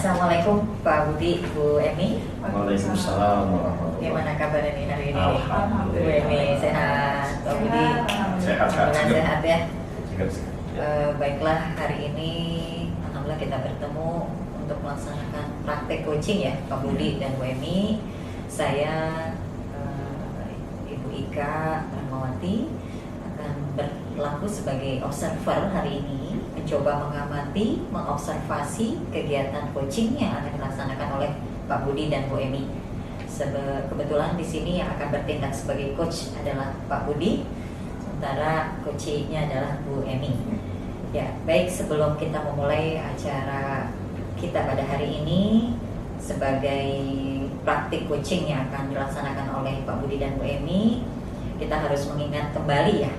Assalamualaikum Pak Budi, Bu Emi. Waalaikumsalam warahmatullahi Gimana kabar ini hari ini? Alhamdulillah. Bu Emi sehat, Pak Budi Sehat. sehat ya. Sehat. Baiklah, hari ini alhamdulillah kita bertemu untuk melaksanakan praktek coaching ya Pak Budi dan Bu Emi. Saya Ibu Ika Rahmawati akan berlaku sebagai observer hari ini, mencoba mengamati, mengobservasi kegiatan coaching yang akan dilaksanakan oleh Pak Budi dan Bu Emi. Kebetulan di sini yang akan bertindak sebagai coach adalah Pak Budi, sementara coachingnya adalah Bu Emi. Ya, baik, sebelum kita memulai acara kita pada hari ini sebagai praktik coaching yang akan dilaksanakan oleh Pak Budi dan Bu Emi, kita harus mengingat kembali ya.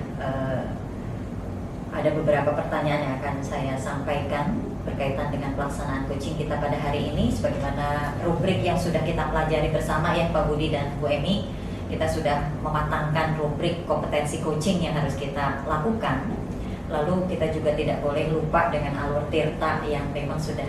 Ada beberapa pertanyaan yang akan saya sampaikan berkaitan dengan pelaksanaan coaching kita pada hari ini. Sebagaimana rubrik yang sudah kita pelajari bersama ya Pak Budi dan Bu Emi, kita sudah mematangkan rubrik kompetensi coaching yang harus kita lakukan. Lalu kita juga tidak boleh lupa dengan alur tirta yang memang sudah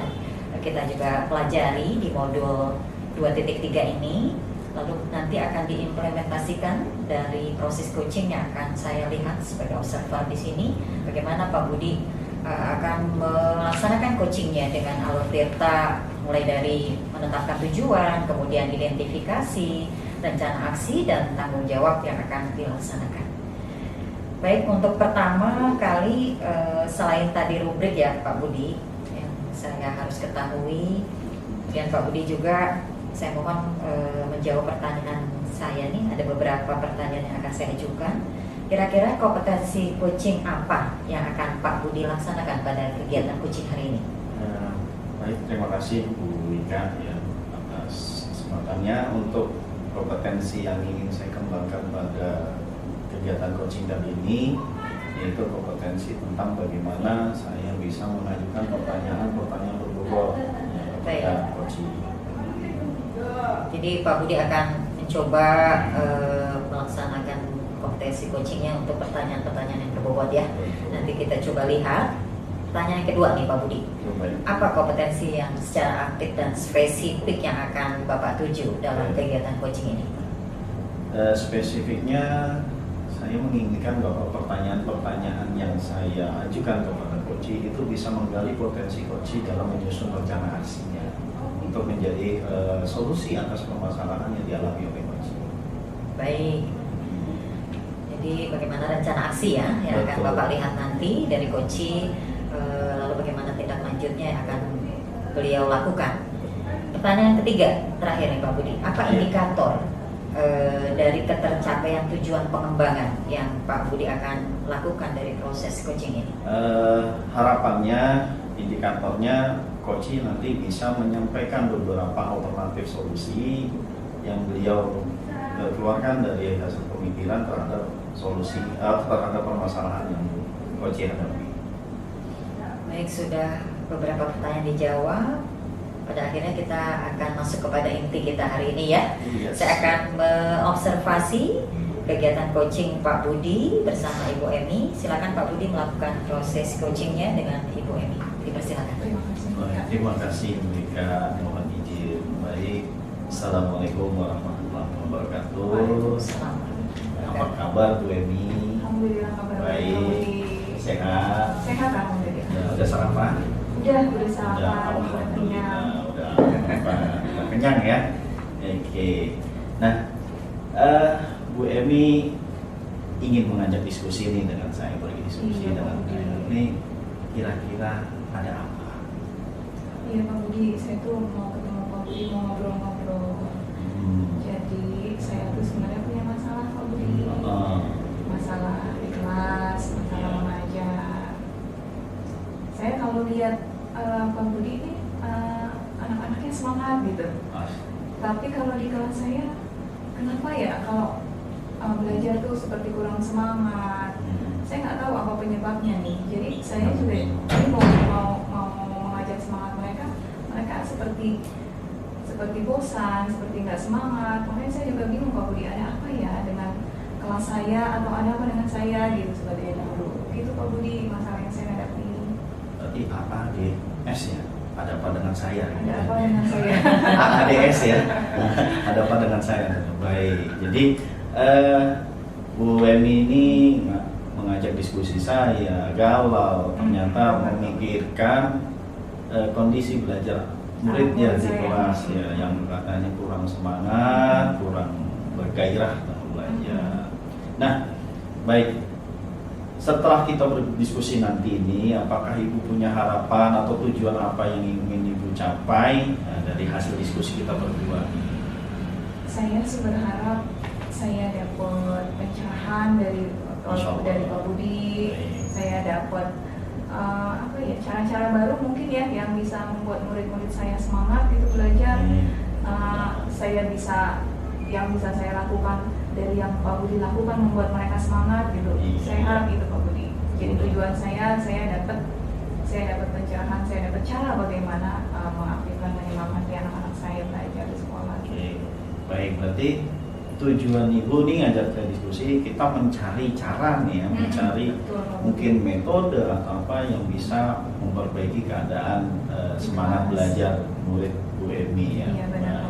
kita juga pelajari di modul 2.3 ini. Lalu nanti akan diimplementasikan dari proses coaching yang akan saya lihat sebagai observer di sini. Bagaimana Pak Budi akan melaksanakan coachingnya dengan alur tirta, mulai dari menetapkan tujuan, kemudian identifikasi, rencana aksi, dan tanggung jawab yang akan dilaksanakan. Baik, untuk pertama kali selain tadi rubrik ya Pak Budi yang saya harus ketahui, dan Pak Budi juga saya mohon menjawab pertanyaan saya nih. Ada beberapa pertanyaan yang akan saya ajukan. Kira-kira kompetensi coaching apa yang akan Pak Budi laksanakan pada kegiatan coaching hari ini? Baik, terima kasih Bu Wika ya atas kesempatannya. Untuk kompetensi yang ingin saya kembangkan pada kegiatan coaching kali ini, yaitu kompetensi tentang bagaimana saya bisa mengajukan pertanyaan-pertanyaan berbobot kepada coaching. Jadi Pak Budi akan mencoba melaksanakan kompetensi coachingnya untuk pertanyaan-pertanyaan yang berbobot ya. Nanti kita coba lihat. Pertanyaan yang kedua nih Pak Budi. Apa kompetensi yang secara aktif dan spesifik yang akan Bapak tuju dalam kegiatan coaching ini? Spesifiknya saya menginginkan bahwa pertanyaan-pertanyaan yang saya ajukan kepada coaching itu bisa menggali potensi coaching dalam menyusun rencana aksinya untuk menjadi solusi atas permasalahan yang dialami oleh coaching. Baik. Jadi bagaimana rencana aksi ya yang akan Bapak lihat nanti dari coaching, lalu bagaimana tindak lanjutnya yang akan beliau lakukan. Pertanyaan ketiga terakhir nih Pak Budi, apa indikator dari ketercapaian tujuan pengembangan yang Pak Budi akan lakukan dari proses coaching ini? Harapannya, indikatornya coaching nanti bisa menyampaikan beberapa alternatif solusi yang beliau keluarkan dari hasil pemikiran terhadap solusi terhadap permasalahan yang coaching hadapi. Baik, sudah beberapa pertanyaan dijawab. Pada akhirnya kita akan masuk kepada inti kita hari ini ya. Yes. Saya akan mengobservasi kegiatan coaching Pak Budi bersama Ibu Emi. Silakan Pak Budi melakukan proses coachingnya dengan Ibu Emi. Dipersilakan. Terima kasih Mika, mohon izin. Baik, Assalamualaikum warahmatullahi wabarakatuh. Apa kabar Bu Emi? Alhamdulillah, kabar baik. Sehat? Sehat alhamdulillah. Udah sarapan? Udah sarapan. Alhamdulillah, udah kenyang ya. Oke. Nah, Bu Emi ingin mengajak diskusi ini dengan saya, berdiskusi dengan saya. Ini kira-kira ada apa? Iya Pak Budi, saya tuh mau ketemu Pak Budi, mau ngobrol-ngobrol. Jadi saya tuh sebenarnya punya masalah Pak Budi. Masalah di kelas, masalah mengajar. Saya kalau lihat Pak Budi ini anak-anaknya semangat gitu. Tapi kalau di kelas saya, kenapa ya kalau belajar tuh seperti kurang semangat. saya nggak tahu apa penyebabnya nih. Jadi saya juga ini mau mengajak semangat mereka, mereka seperti bosan, seperti nggak semangat. Makanya saya juga bingung Pak Budi, ada apa ya dengan kelas saya atau ada apa dengan saya gitu seperti dahulu. Gitu Pak Budi masalah yang saya hadapi. Berarti AADS ya? Ada apa dengan saya? Ada apa dengan saya? AADS ya? Ada apa dengan saya? Baik, jadi Bu Emi ini mengajak diskusi saya, galau, ternyata memikirkan kondisi belajar muridnya di kelas ya, yang katanya kurang semangat, kurang bergairah dalam belajar. Nah, baik. Setelah kita berdiskusi nanti ini, apakah Ibu punya harapan atau tujuan apa yang ingin Ibu capai dari hasil diskusi kita berdua? Saya sih berharap saya dapat pencerahan dari Pak Budi. Saya dapat cara-cara baru mungkin ya yang bisa membuat murid-murid saya semangat gitu belajar. Saya bisa saya lakukan dari yang Pak Budi lakukan membuat mereka semangat gitu. Saya harap itu Pak Budi. Jadi tujuan saya dapat pencerahan, saya dapat cara bagaimana mengaktifkan menyemangati anak-anak saya belajar di sekolah. Baik, berarti tujuan Ibu nih ngajak saya diskusi, kita mencari cara nih ya, mencari mungkin metode atau apa yang bisa memperbaiki keadaan semangat belajar murid Bu Emi ya. Iya benar.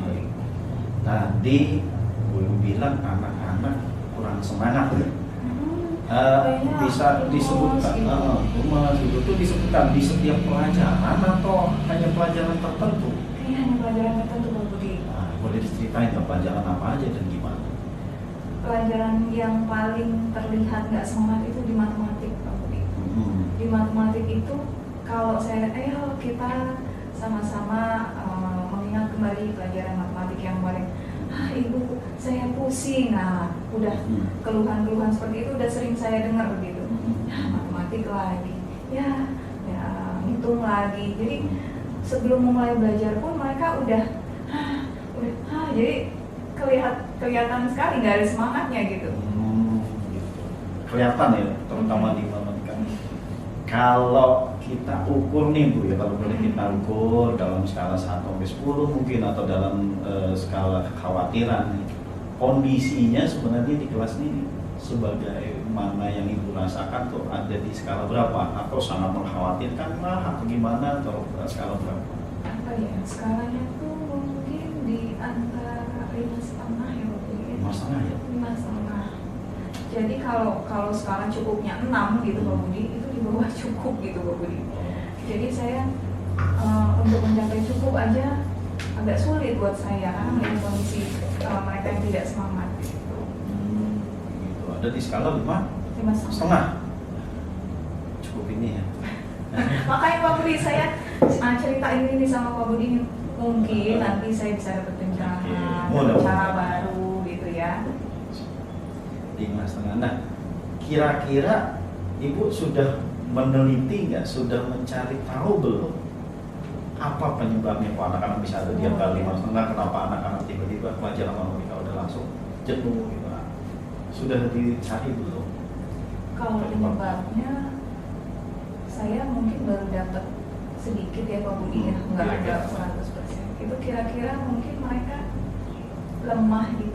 Tadi Bu Emi bilang anak-anak kurang semangat ya. Bisa disebutkan, itu disebutkan di setiap pelajaran atau hanya pelajaran tertentu? Kayaknya hanya pelajaran tertentu Pak Budi. Boleh diceritain nggak pelajaran apa aja dan gimana? Pelajaran yang paling terlihat nggak semangat itu di matematik Pak Budi. Di matematik itu kalau saya ayo kita sama-sama mengingat kembali pelajaran matematik yang paling ibu saya pusing, udah keluhan-keluhan seperti itu udah sering saya dengar gitu. Matematik lagi, ya hitung lagi. Jadi sebelum mulai belajar pun mereka udah jadi kelihatan sekali nggak ada semangatnya gitu. Kelihatan ya, terutama di matematika. Kalau kita ukur nih Bu ya, kalau boleh kita ukur dalam skala 1-10 mungkin atau dalam skala kekhawatiran, kondisinya sebenarnya di kelas ini sebagai mana yang Ibu rasakan tuh ada di skala berapa? Atau sangat mengkhawatirkan lah atau gimana, atau skala berapa? Apa ya, skalanya tuh mungkin di antara 5,5 ya Bu. 5,5 ya? 5,5. Jadi kalau skala cukupnya 6 gitu Pak Budi, itu di bawah cukup gitu Pak Budi. Jadi saya untuk mencapai cukup aja agak sulit buat saya karena melihat kondisi mereka yang tidak semangat gitu. Gitu. Ada di skala 5,5. Cukup ini ya. Makanya Pak Budi saya ceritain ini sama Pak Budi, mungkin nanti saya bisa dapat pencerahan, cara baru gitu ya. 5,5. Nah, kira-kira Ibu sudah meneliti nggak, sudah mencari tahu belum apa penyebabnya kok anak-anak bisa ada di angka 5,5? Kenapa anak-anak tiba-tiba pelajaran matematika udah langsung jenuh gitu? Sudah dicari belum? Kalau penyebabnya saya mungkin baru dapat sedikit ya Pak Budi ya, nggak ada 100%. Itu kira-kira mungkin mereka lemah di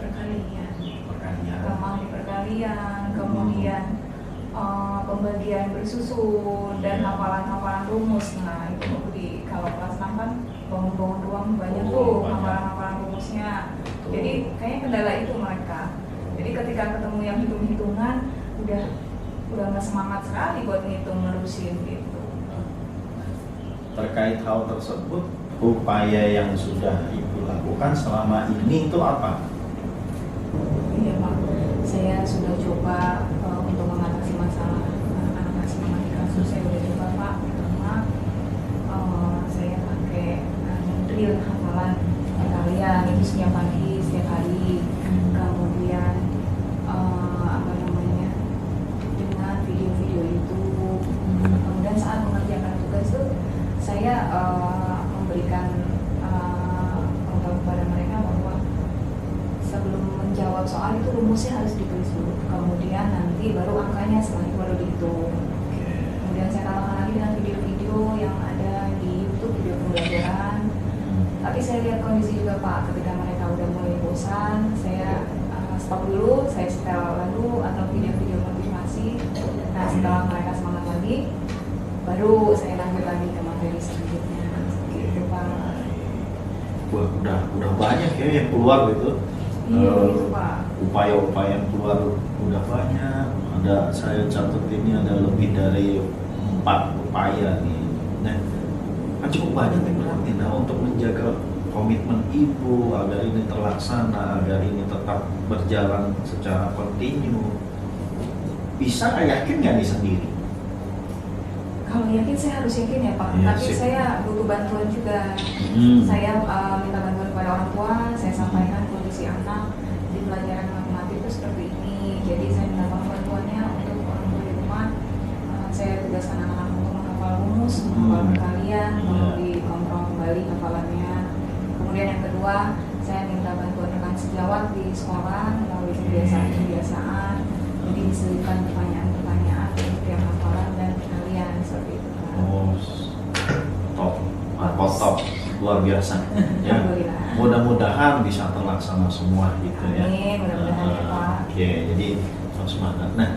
perkalian, kemudian pembagian bersusun dan hafalan-hafalan rumus. Nah itu Pak Budi, kalau kelas 6 kan bangun-bangun ruang banyak tuh hafalan-hafalan rumusnya. Jadi kayaknya kendala itu mereka. Jadi ketika ketemu yang hitung-hitungan udah nggak semangat sekali buat ngitung nerusin gitu. Terkait hal tersebut, upaya yang sudah Ibu lakukan selama ini itu apa? Iya Pak, saya sudah coba untuk mengatasi masalah anak-anak semangat di kasus. Saya sudah coba Pak, pertama saya pakai drill hafalan kalian itu setiap pagi, setiap hari. Kemudian dengan video-video itu. Kemudian saat mengerjakan tugas itu saya memberikan pengetahuan kepada mereka bahwa sebelum menjawab soal itu rumusnya harus ditulis dulu, kemudian nanti baru angkanya, setelah itu baru dihitung. itu. Kemudian saya tambahkan lagi dengan video-video yang ada di YouTube, video pembelajaran. Tapi saya lihat kondisi juga Pak, ketika mereka udah mulai bosan, saya stop dulu, saya setel lalu atau video-video motivasi. Nah setelah mereka semangat lagi, baru saya lanjut lagi ke materi selanjutnya. Gitu Pak. Wah, udah banyak ya yang keluar gitu. Iya gitu Pak. Upaya-upaya yang keluar udah banyak. Ada saya catat ini ada lebih dari 4 upaya nih. Nah, kan cukup banyak yang berarti untuk menjaga komitmen ibu agar ini terlaksana, agar ini tetap berjalan secara kontinu. Bisa yakin nggak nih sendiri? Kalau yakin saya harus yakin ya Pak, Iya, tapi sip. saya butuh bantuan juga. Saya minta bantuan kepada orang tua, saya sampaikan kondisi anak di pelajaran matematik itu seperti ini. Jadi saya minta bantuannya untuk orang tua di rumah. Saya tugaskan anak-anak untuk menghafal rumus, menghafal perkalian, lalu dikontrol kembali hafalannya. Kemudian yang kedua, saya minta bantuan rekan sejawat di sekolah melalui kebiasaan-kebiasaan. Jadi diselipkan pertanyaan-pertanyaan untuk tiap hafalan dan perkalian seperti itu. Pak. Oh, top, luar biasa. Ya, Alhamdulillah. mudah-mudahan bisa terlaksana semua gitu ya. Amin, mudah-mudahan ya Pak. Oke, jadi harus semangat. Nah,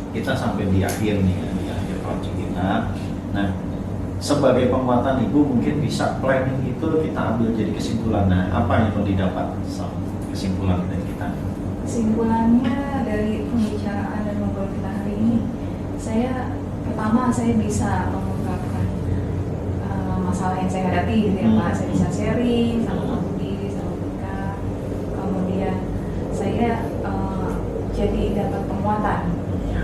kita sampai di akhir nih, di akhir project kita. Nah, sebagai penguatan ibu mungkin bisa planning itu kita ambil jadi kesimpulan. Nah, apa yang mau didapat kesimpulan dari kita? Kesimpulannya dari pembicaraan dan ngobrol kita hari ini, pertama saya bisa mengungkapkan masalah yang saya hadapi gitu ya Pak. Saya bisa sharing sama Pak Budi, sama Ika. Kemudian saya jadi dapat penguatan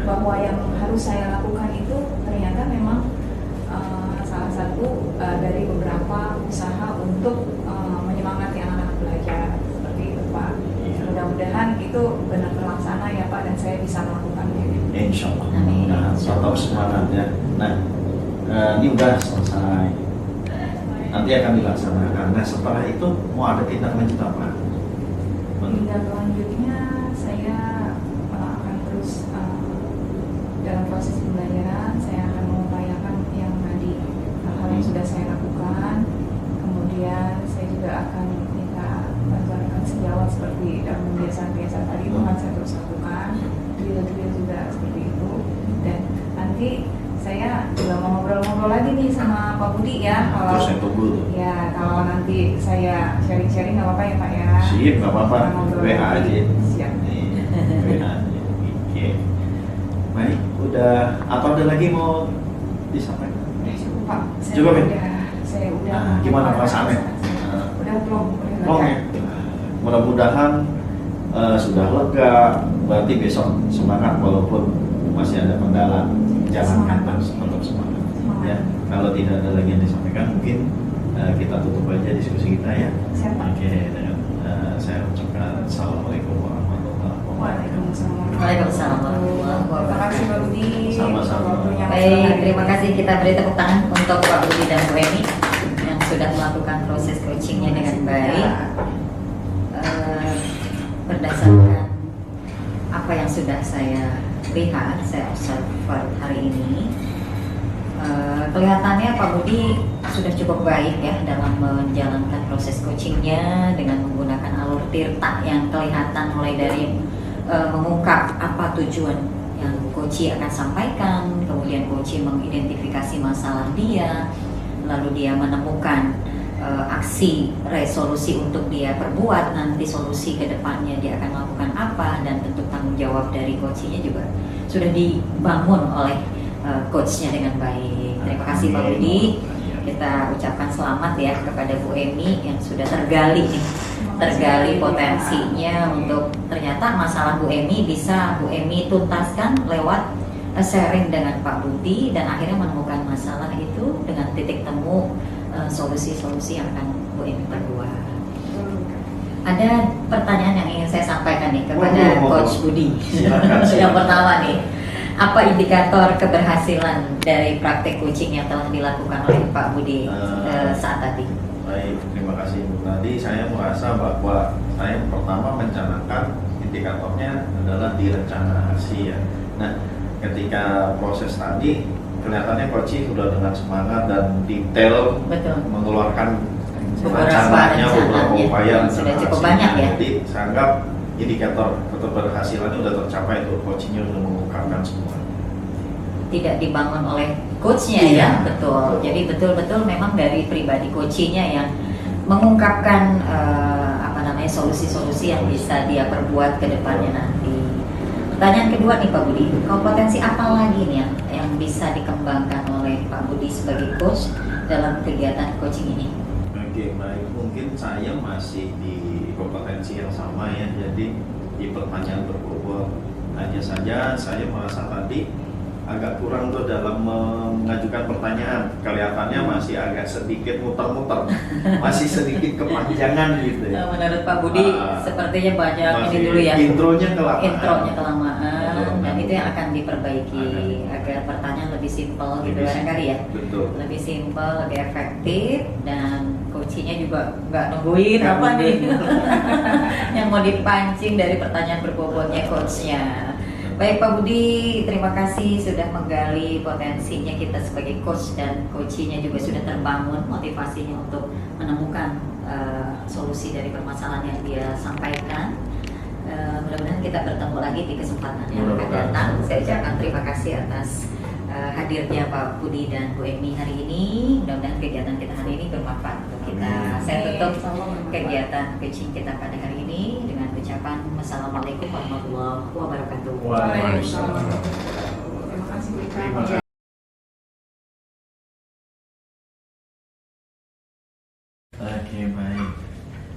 bahwa yang harus saya lakukan itu ternyata memang salah satu dari beberapa usaha untuk menyemangati anak-anak belajar seperti itu Pak. Mudah-mudahan itu benar terlaksana ya Pak, dan saya bisa melakukannya. Insya Allah, mudah-mudahan tetap semangat ya. Nah, ini udah selesai. Nanti akan dilaksanakan. Nah, setelah itu mau ada tindak lanjut apa? Tindak lanjutnya saya akan terus dalam proses pembelajaran, saya akan mengupayakan yang tadi hal-hal yang sudah saya lakukan. Kemudian saya juga akan minta bantuan rekan sejawat seperti dalam kebiasaan-kebiasaan tadi itu akan saya terus lakukan. Drill-drill juga seperti itu. Dan nanti saya juga mau ngobrol-ngobrol lagi nih sama Pak Budi ya. Terus saya tunggu tuh. Ya, kalau nanti saya sharing-sharing nggak apa-apa ya Pak ya. Siap, nggak apa-apa. Kita ngobrol WA lagi. aja. Siap. Nih, WA aja. Oke. Baik, udah. Atau ada lagi mau disampaikan? Cukup Pak. Cukup, ya? Saya udah. Nah, gimana perasaannya? Udah plong. Oh ya. Mudah-mudahan sudah lega. Berarti besok semangat walaupun masih ada kendala. Jalankan terus, tetap semangat. Ya, kalau tidak ada lagi yang disampaikan, mungkin kita tutup aja diskusi kita ya. Siap, Pak. Oke, dengan saya ucapkan assalamualaikum warahmatullahi wabarakatuh. Waalaikumsalam warahmatullahi wabarakatuh. Terima kasih Pak Budi. Sama-sama. Waktunya Baik, terima kasih. Kita beri tepuk tangan untuk Pak Budi dan Bu Emi yang sudah melakukan proses coachingnya dengan baik. Berdasarkan apa yang sudah saya lihat, saya observe hari ini, kelihatannya Pak Budi sudah cukup baik ya dalam menjalankan proses coachingnya dengan menggunakan alur tirta yang kelihatan mulai dari mengungkap apa tujuan yang coach akan sampaikan, kemudian coach mengidentifikasi masalah dia, lalu dia menemukan aksi resolusi untuk dia perbuat, nanti solusi ke depannya dia akan melakukan apa, dan bentuk tanggung jawab dari coachnya juga sudah dibangun oleh coachnya dengan baik. Terima kasih Pak Budi. Kita ucapkan selamat ya kepada Bu Emi yang sudah tergali potensinya untuk ternyata masalah Bu Emi bisa Bu Emi tuntaskan lewat sharing dengan Pak Budi, dan akhirnya menemukan masalah itu dengan titik temu solusi-solusi yang akan Bu Emi perbuat. Ada pertanyaan yang ingin saya sampaikan nih kepada Coach Budi. Silakan. Yang pertama nih, apa indikator keberhasilan dari praktek coaching yang telah dilakukan oleh Pak Budi saat tadi? Baik, terima kasih Bu. Tadi saya merasa bahwa saya pertama mencanangkan indikatornya adalah di rencana aksi ya. Nah, ketika proses tadi kelihatannya coaching sudah dengan semangat dan detail Betul. mengeluarkan Beberapa rencananya, rencana, beberapa ya. upaya dan Sudah cukup hasilnya. banyak ya. Jadi saya anggap indikator keberhasilannya sudah tercapai tuh, coachingnya sudah mengungkapkan semua. Tidak dibangun oleh coachnya Iya. ya, betul. Jadi betul-betul memang dari pribadi coachnya yang mengungkapkan solusi-solusi yang bisa dia perbuat ke depannya nanti. Pertanyaan kedua nih Pak Budi, kompetensi apa lagi nih yang bisa dikembangkan oleh Pak Budi sebagai coach dalam kegiatan coaching ini? Oke, baik. Mungkin saya masih di kompetensi yang sama ya. Jadi di pertanyaan berbobot. Hanya saja saya merasa tadi agak kurang tuh dalam mengajukan pertanyaan. Kelihatannya masih agak sedikit muter-muter, masih sedikit kepanjangan gitu ya. Menurut Pak Budi sepertinya banyak ini Masih dulu ya. Intronya kelamaan. Intronya kelamaan dan Betul. itu yang akan diperbaiki agar pertanyaan lebih simpel gitu barangkali ya. Betul. Lebih simpel, lebih efektif dan coachingnya juga nggak nungguin Nggak apa nih nungguin. yang mau dipancing dari pertanyaan berbobotnya coachnya. Baik Pak Budi, terima kasih sudah menggali potensinya kita sebagai coach dan coachingnya juga sudah terbangun motivasinya untuk menemukan solusi dari permasalahan yang dia sampaikan. Mudah-mudahan kita bertemu lagi di kesempatan yang akan datang. Saya ucapkan terima kasih atas hadirnya Pak Budi dan Bu Emi hari ini. Mudah-mudahan kegiatan kita hari ini bermanfaat untuk kita. Saya tutup kegiatan coaching kita pada hari ini dengan ucapan Wassalamualaikum warahmatullahi wabarakatuh. Waalaikumsalam. Terima kasih Bu Ika. Terima kasih. Oke, baik.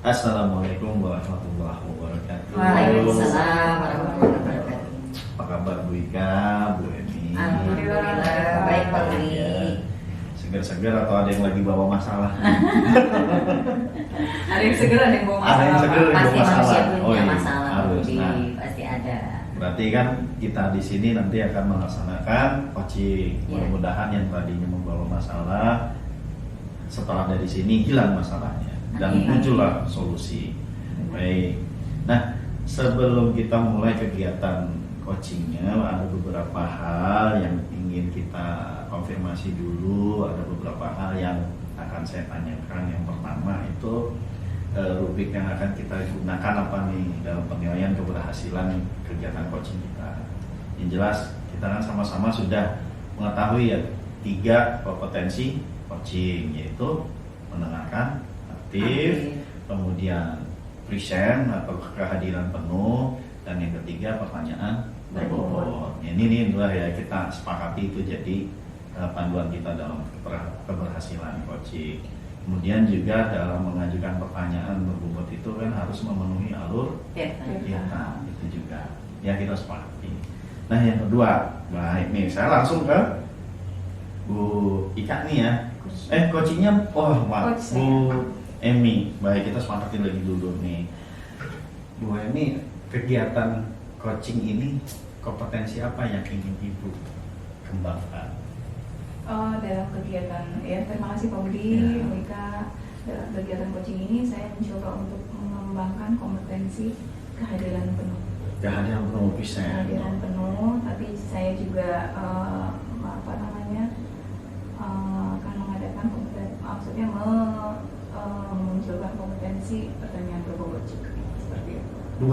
Assalamualaikum warahmatullahi wabarakatuh. Waalaikumsalam warahmatullahi wabarakatuh. Apa kabar Bu Ika, Bu Emi? Alhamdulillah, baik Pak Budi. Segar-segar atau ada yang lagi bawa masalah? Ada yang seger, ada yang bawa Ada yang masalah. seger. Pak. Pasti masalah. manusia Oh punya iya, masalah Pak harus. Budi, Nah. pasti ada. Berarti kan kita di sini nanti akan melaksanakan coaching. Ya. Mudah-mudahan yang tadinya membawa masalah setelah dari sini hilang masalahnya dan Amin. muncullah solusi. Baik. Nah, sebelum kita mulai kegiatan coachingnya, ada beberapa hal yang ingin kita konfirmasi dulu. Ada beberapa hal yang akan saya tanyakan. Yang pertama itu rubrik yang akan kita gunakan apa nih dalam penilaian keberhasilan kegiatan coaching kita. Yang jelas kita kan sama-sama sudah mengetahui ya 3 kompetensi coaching, yaitu mendengarkan, aktif, kemudian present atau kehadiran penuh, dan yang ketiga pertanyaan berbobot. Ini nih dua ya kita sepakati itu jadi panduan kita dalam keberhasilan coaching. Kemudian juga dalam mengajukan pertanyaan berbobot itu kan harus memenuhi alur Ya, kita, itu juga ya kita sepakati. Nah yang kedua, baik nih saya langsung ke Bu Ika nih ya. Coachingnya, Coach Bu Emi. Baik, kita sepakatin lagi dulu nih. Bu Emi, kegiatan coaching ini kompetensi apa yang ingin Ibu kembangkan? Dalam kegiatan, ya terima kasih Pak Budi, Ya. Bu Ika. Dalam kegiatan coaching ini saya mencoba untuk mengembangkan kompetensi kehadiran penuh. Kehadiran penuh bisa. Kehadiran penuh, tapi saya juga akan mengadakan kompetensi, memunculkan kompetensi pertanyaan berbobot juga seperti itu. 2.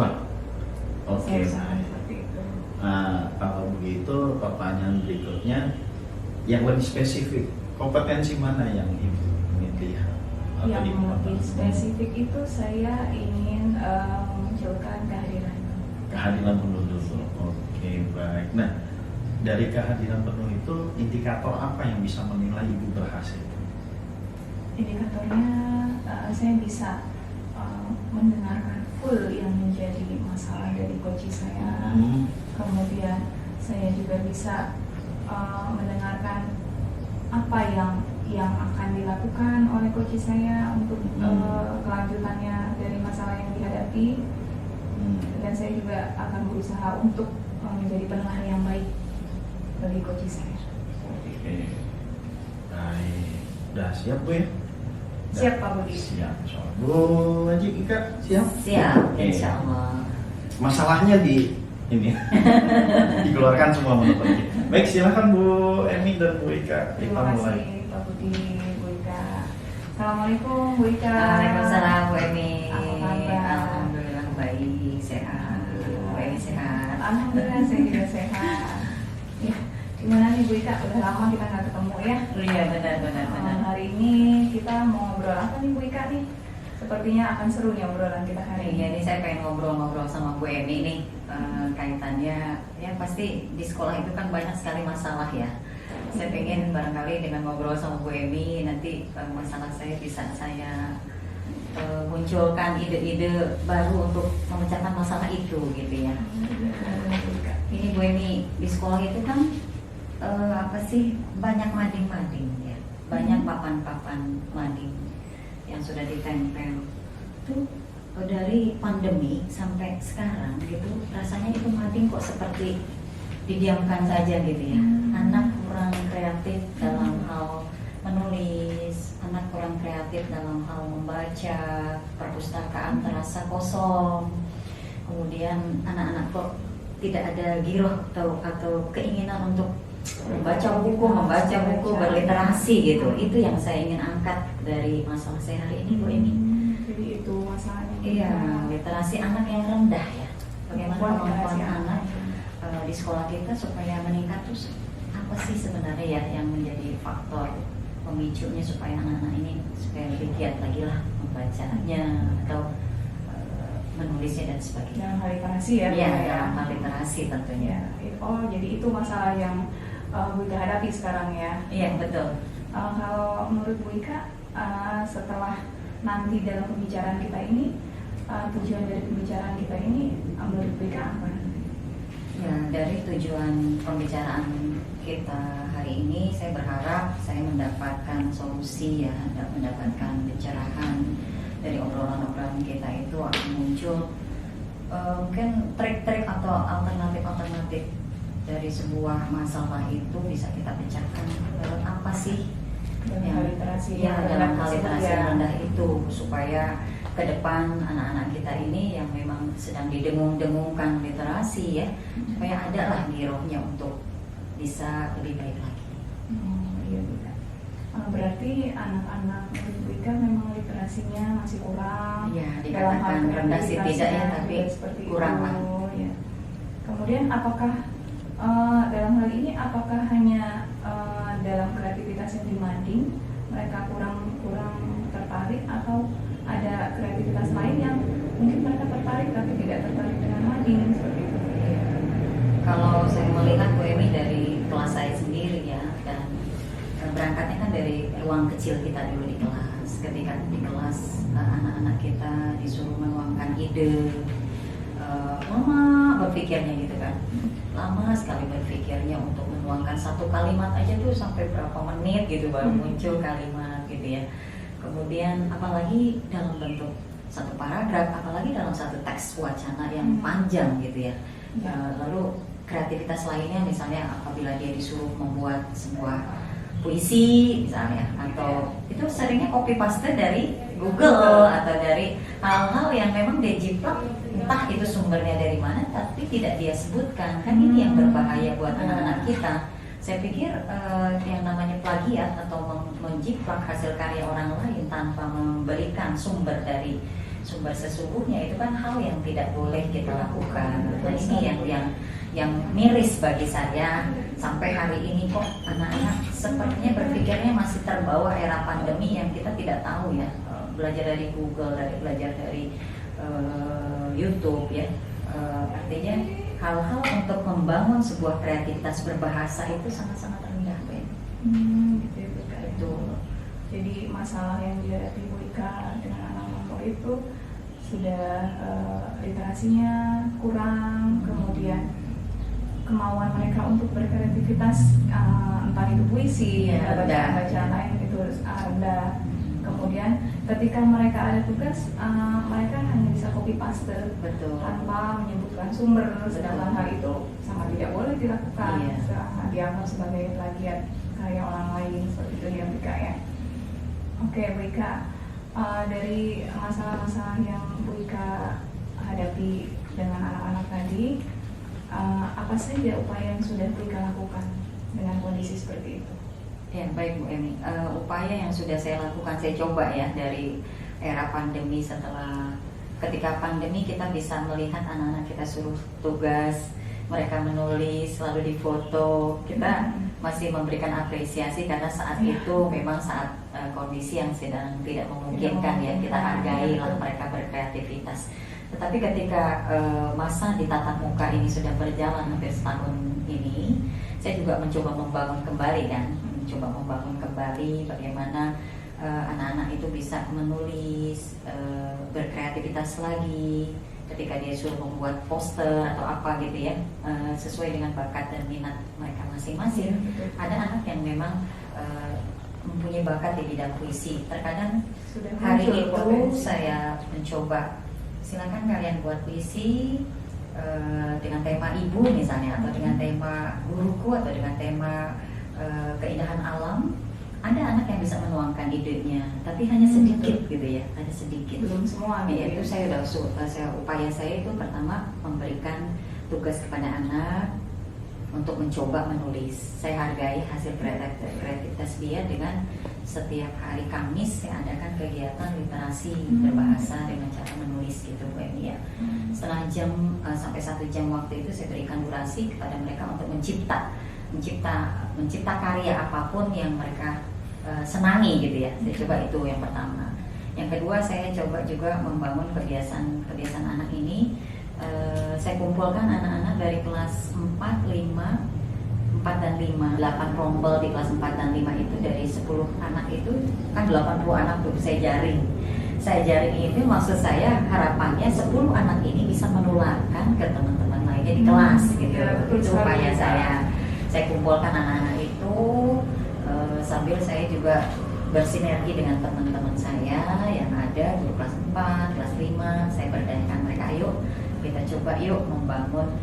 Oke, Saya usahakan baik. seperti itu. Nah, kalau begitu pertanyaan berikutnya yang lebih spesifik, kompetensi mana yang Ibu ingin lihat? Atau Yang dikembangkan? lebih spesifik itu saya ingin memunculkan kehadiran penuh. Kehadiran penuh dulu. Oke, baik. Nah, dari kehadiran penuh itu indikator apa yang bisa menilai Ibu berhasil? Indikatornya saya bisa mendengarkan full yang menjadi masalah dari coach saya. Kemudian saya juga bisa mendengarkan apa yang akan dilakukan oleh coach saya untuk kelanjutannya dari masalah yang dihadapi. Dan saya juga akan berusaha untuk menjadi penengah yang baik bagi coach saya. Oke, baik. Udah siap Bu ya? Siap Pak Budi. Siap. Bu Haji Ika siap? Siap, Oke. insya Allah. Masalahnya di ini dikeluarkan semua monotonnya. Baik, silakan Bu Emi dan Bu Ika. Terima kasih Pak Budi, Bu Ika. Assalamualaikum Bu Ika. Waalaikumsalam Bu Emi. Apa kabar? Alhamdulillah baik, sehat. Bu Emi sehat. Alhamdulillah saya juga sehat. Ya, gimana nih Bu Ika? Udah lama kita nggak ketemu ya. Iya benar. Hari ini kita mau ngobrol apa nih Bu Ika nih? Sepertinya akan seru nih obrolan kita hari ini. Iya nih saya pengen ngobrol-ngobrol sama Bu Emi nih kaitannya ya pasti di sekolah itu kan banyak sekali masalah ya. Saya pengen barangkali dengan ngobrol sama Bu Emi nanti masalah saya bisa saya munculkan ide-ide baru untuk memecahkan masalah itu gitu ya. Ini Bu Emi di sekolah itu kan apa sih banyak mading-mading ya, banyak papan-papan mading yang sudah ditempel tuh dari pandemi sampai sekarang gitu rasanya itu mading kok seperti didiamkan saja gitu ya. Anak kurang kreatif dalam hal menulis, anak kurang kreatif dalam hal membaca, perpustakaan terasa kosong, kemudian anak-anak kok tidak ada giroh atau keinginan untuk membaca buku, berliterasi gitu. Itu yang saya ingin angkat dari masalah saya hari ini Bu Emi. Jadi itu masalahnya. Iya, literasi anak yang rendah ya. Bagaimana kemampuan anak di sekolah kita supaya meningkat tuh apa sih sebenarnya ya yang menjadi faktor pemicunya supaya anak-anak ini supaya lebih giat lagi lah membacanya atau menulisnya dan sebagainya. Dalam hal literasi ya. Iya, dalam hal literasi tentunya. Oh, jadi itu masalah yang Bu Ika hadapi sekarang ya. Iya, betul. Kalau menurut Bu Ika, setelah nanti dalam pembicaraan kita ini, tujuan dari pembicaraan kita ini menurut Bu Ika apa? Ya, dari tujuan pembicaraan kita hari ini, saya berharap saya mendapatkan solusi ya, mendapatkan pencerahan dari obrolan-obrolan kita itu akan muncul mungkin trik-trik atau alternatif-alternatif dari sebuah masalah itu bisa kita pecahkan lewat apa sih Dalam hal literasi ya dalam hal literasi ya. yang rendah itu supaya ke depan anak-anak kita ini yang memang sedang didengung-dengungkan literasi ya supaya ada lah girohnya untuk bisa lebih baik lagi. Iya Bu Ika. Berarti anak-anak Bu Ika memang literasinya masih kurang. Ya Dalam hal dikatakan rendah sih tidak ya tapi seperti kurang itu, lah. Ya. Kemudian apakah dalam hal ini apakah hanya dalam kreativitas yang demanding mereka kurang tertarik atau ada kreativitas lain yang mungkin mereka tertarik tapi tidak tertarik dengan mading seperti itu? Ya. Kalau saya melihat Bu Emi dari kelas saya sendiri ya dan berangkatnya kan dari ruang kecil kita dulu di kelas. Ketika di kelas anak-anak kita disuruh menuangkan ide, lama berpikirnya gitu kan, lama sekali berpikirnya untuk menuangkan satu kalimat aja tuh sampai berapa menit gitu baru muncul kalimat gitu ya. Kemudian apalagi dalam bentuk satu paragraf, apalagi dalam satu teks wacana yang panjang gitu ya. Lalu kreativitas lainnya misalnya apabila dia disuruh membuat sebuah puisi misalnya atau itu seringnya copy paste dari Google atau dari hal-hal yang memang dia jiplak entah itu sumbernya dari mana tapi tidak dia sebutkan kan ini yang berbahaya buat anak-anak kita. Saya pikir yang namanya plagiat atau menjiplak hasil karya orang lain tanpa memberikan sumber dari sumber sesungguhnya itu kan hal yang tidak boleh kita lakukan. Nah ini yang miris bagi saya sampai hari ini kok anak-anak sepertinya berpikirnya masih terbawa era pandemi yang kita tidak tahu ya, belajar dari Google, belajar dari YouTube ya, artinya hal-hal untuk membangun sebuah kreativitas berbahasa itu sangat-sangat rendah Ben. Gitu ya Bu Ika. Itu Jadi masalah yang dihadapi Bu Ika dengan anak-anak itu sudah literasinya kurang, kemudian kemauan mereka untuk berkreativitas entah itu puisi, bacaan lain itu ada. Kemudian ketika mereka ada tugas, mereka hanya bisa copy paste tanpa menyebutkan sumber. Sedangkan hal itu sangat tidak boleh dilakukan, sangat dianggap sebagai plagiat karya orang lain seperti itu ya Bu Ika ya. Oke Bu Ika, dari masalah-masalah yang Bu Ika hadapi dengan anak-anak tadi, apa saja upaya yang sudah Bu Ika lakukan dengan kondisi seperti itu? Ya, baik Bu Emi. Upaya yang sudah saya lakukan, saya coba ya dari era pandemi. Setelah ketika pandemi kita bisa melihat anak-anak kita suruh tugas, mereka menulis, lalu difoto. Kita masih memberikan apresiasi karena saat itu memang saat kondisi yang sedang tidak memungkinkan ya, kita hargai lalu mereka berkreativitas. Tetapi ketika masa di tatap muka ini sudah berjalan hampir setahun ini, saya juga mencoba membangun kembali bagaimana anak-anak itu bisa menulis, berkreativitas lagi ketika dia suruh membuat poster atau apa gitu ya, sesuai dengan bakat dan minat mereka masing-masing. Ada anak yang memang mempunyai bakat di bidang puisi. Terkadang hari itu saya mencoba, silakan kalian buat puisi dengan tema ibu misalnya, atau dengan tema guruku, atau dengan tema keindahan alam. Ada anak yang bisa menuangkan idenya, tapi hanya sedikit gitu ya, ada sedikit. Belum semua. Ya, itu upaya saya itu pertama memberikan tugas kepada anak untuk mencoba menulis. Saya hargai hasil kreativitas dia dengan setiap hari Kamis saya adakan kegiatan literasi berbahasa dengan cara menulis gitu Bu Emi ya. Setengah jam sampai 1 jam waktu itu saya berikan durasi kepada mereka untuk mencipta karya apapun yang mereka senangi gitu ya. Saya coba itu yang pertama. Yang kedua, saya coba juga membangun kebiasaan anak ini. Saya kumpulkan anak-anak dari kelas 4 dan 5, 8 kelompok di kelas 4 dan 5 itu. Dari 10 anak itu kan 80 anak tuh saya jaring itu, maksud saya harapannya 10 anak ini bisa menularkan ke teman-teman lainnya di kelas gitu. Itu upaya saya kumpulkan anak-anak itu, sambil saya juga bersinergi dengan teman-teman saya yang ada di kelas 4, kelas 5. Saya berdayakan mereka, ayo kita coba yuk membangun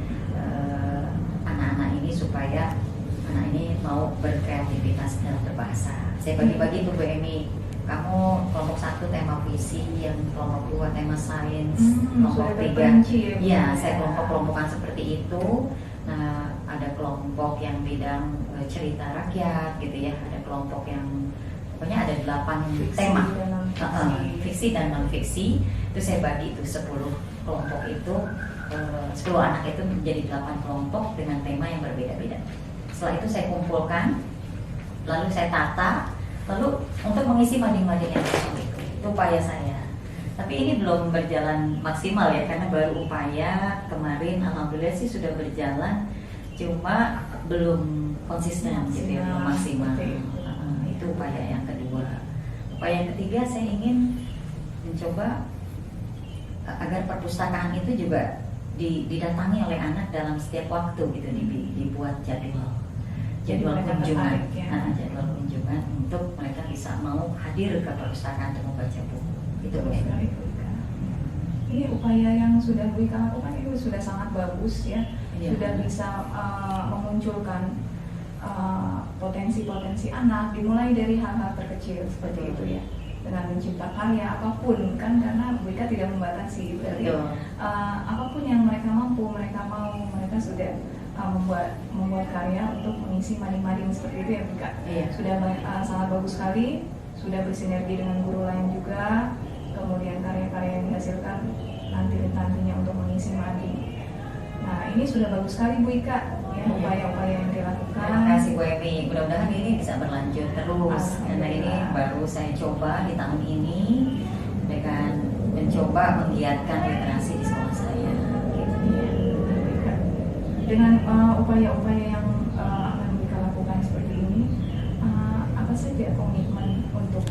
anak-anak ini supaya anak ini mau berkreativitas dalam berbahasa. Saya bagi-bagi tuh Bu Emi, kamu kelompok 1 tema puisi, yang kelompok 2 tema sains, kelompok 3 ya saya kelompok-kelompokan seperti itu. Nah, ada kelompok yang bidang cerita rakyat gitu ya, ada kelompok yang pokoknya ada 8 tema, fiksi dan non fiksi. Itu saya bagi itu 10 kelompok itu, 10 anak itu menjadi 8 kelompok dengan tema yang berbeda-beda. Setelah itu saya kumpulkan, lalu saya tata, lalu untuk mengisi mading-mading yang kosong itu upaya saya. Tapi ini belum berjalan maksimal ya, karena baru upaya. Kemarin alhamdulillah sih sudah berjalan, cuma belum konsisten gitu ya, belum maksimal. Itu upaya yang kedua. Upaya yang ketiga, saya ingin mencoba agar perpustakaan itu juga didatangi oleh anak dalam setiap waktu gitu, dibuat jadwal kunjungan, jadwal kunjungan untuk mereka bisa mau hadir ke perpustakaan untuk membaca buku. Itu ini upaya yang sudah Bu Ika lakukan itu sudah sangat bagus ya, sudah bisa memunculkan potensi-potensi anak, dimulai dari hal-hal terkecil seperti itu ya, dengan mencipta karya apapun kan, karena Bu Ika tidak membatasi, berarti apapun yang mereka mampu, mereka mau, mereka sudah membuat karya untuk mengisi mading-mading seperti itu ya Bu Ika. Sudah sangat bagus sekali, sudah bersinergi dengan guru lain juga, kemudian karya-karya yang dihasilkan nantinya untuk mengisi mading. Nah, ini sudah bagus sekali Bu Ika ya, upaya-upaya yang dilakukan. Terima kasih Bu Emi, mudah-mudahan ini bisa berlanjut terus, karena ini baru saya coba di tahun ini dengan mencoba menggiatkan literasi di sekolah saya gitu ya. Dengan upaya-upaya yang akan Bu Ika lakukan seperti ini, apa saja komitmen untuk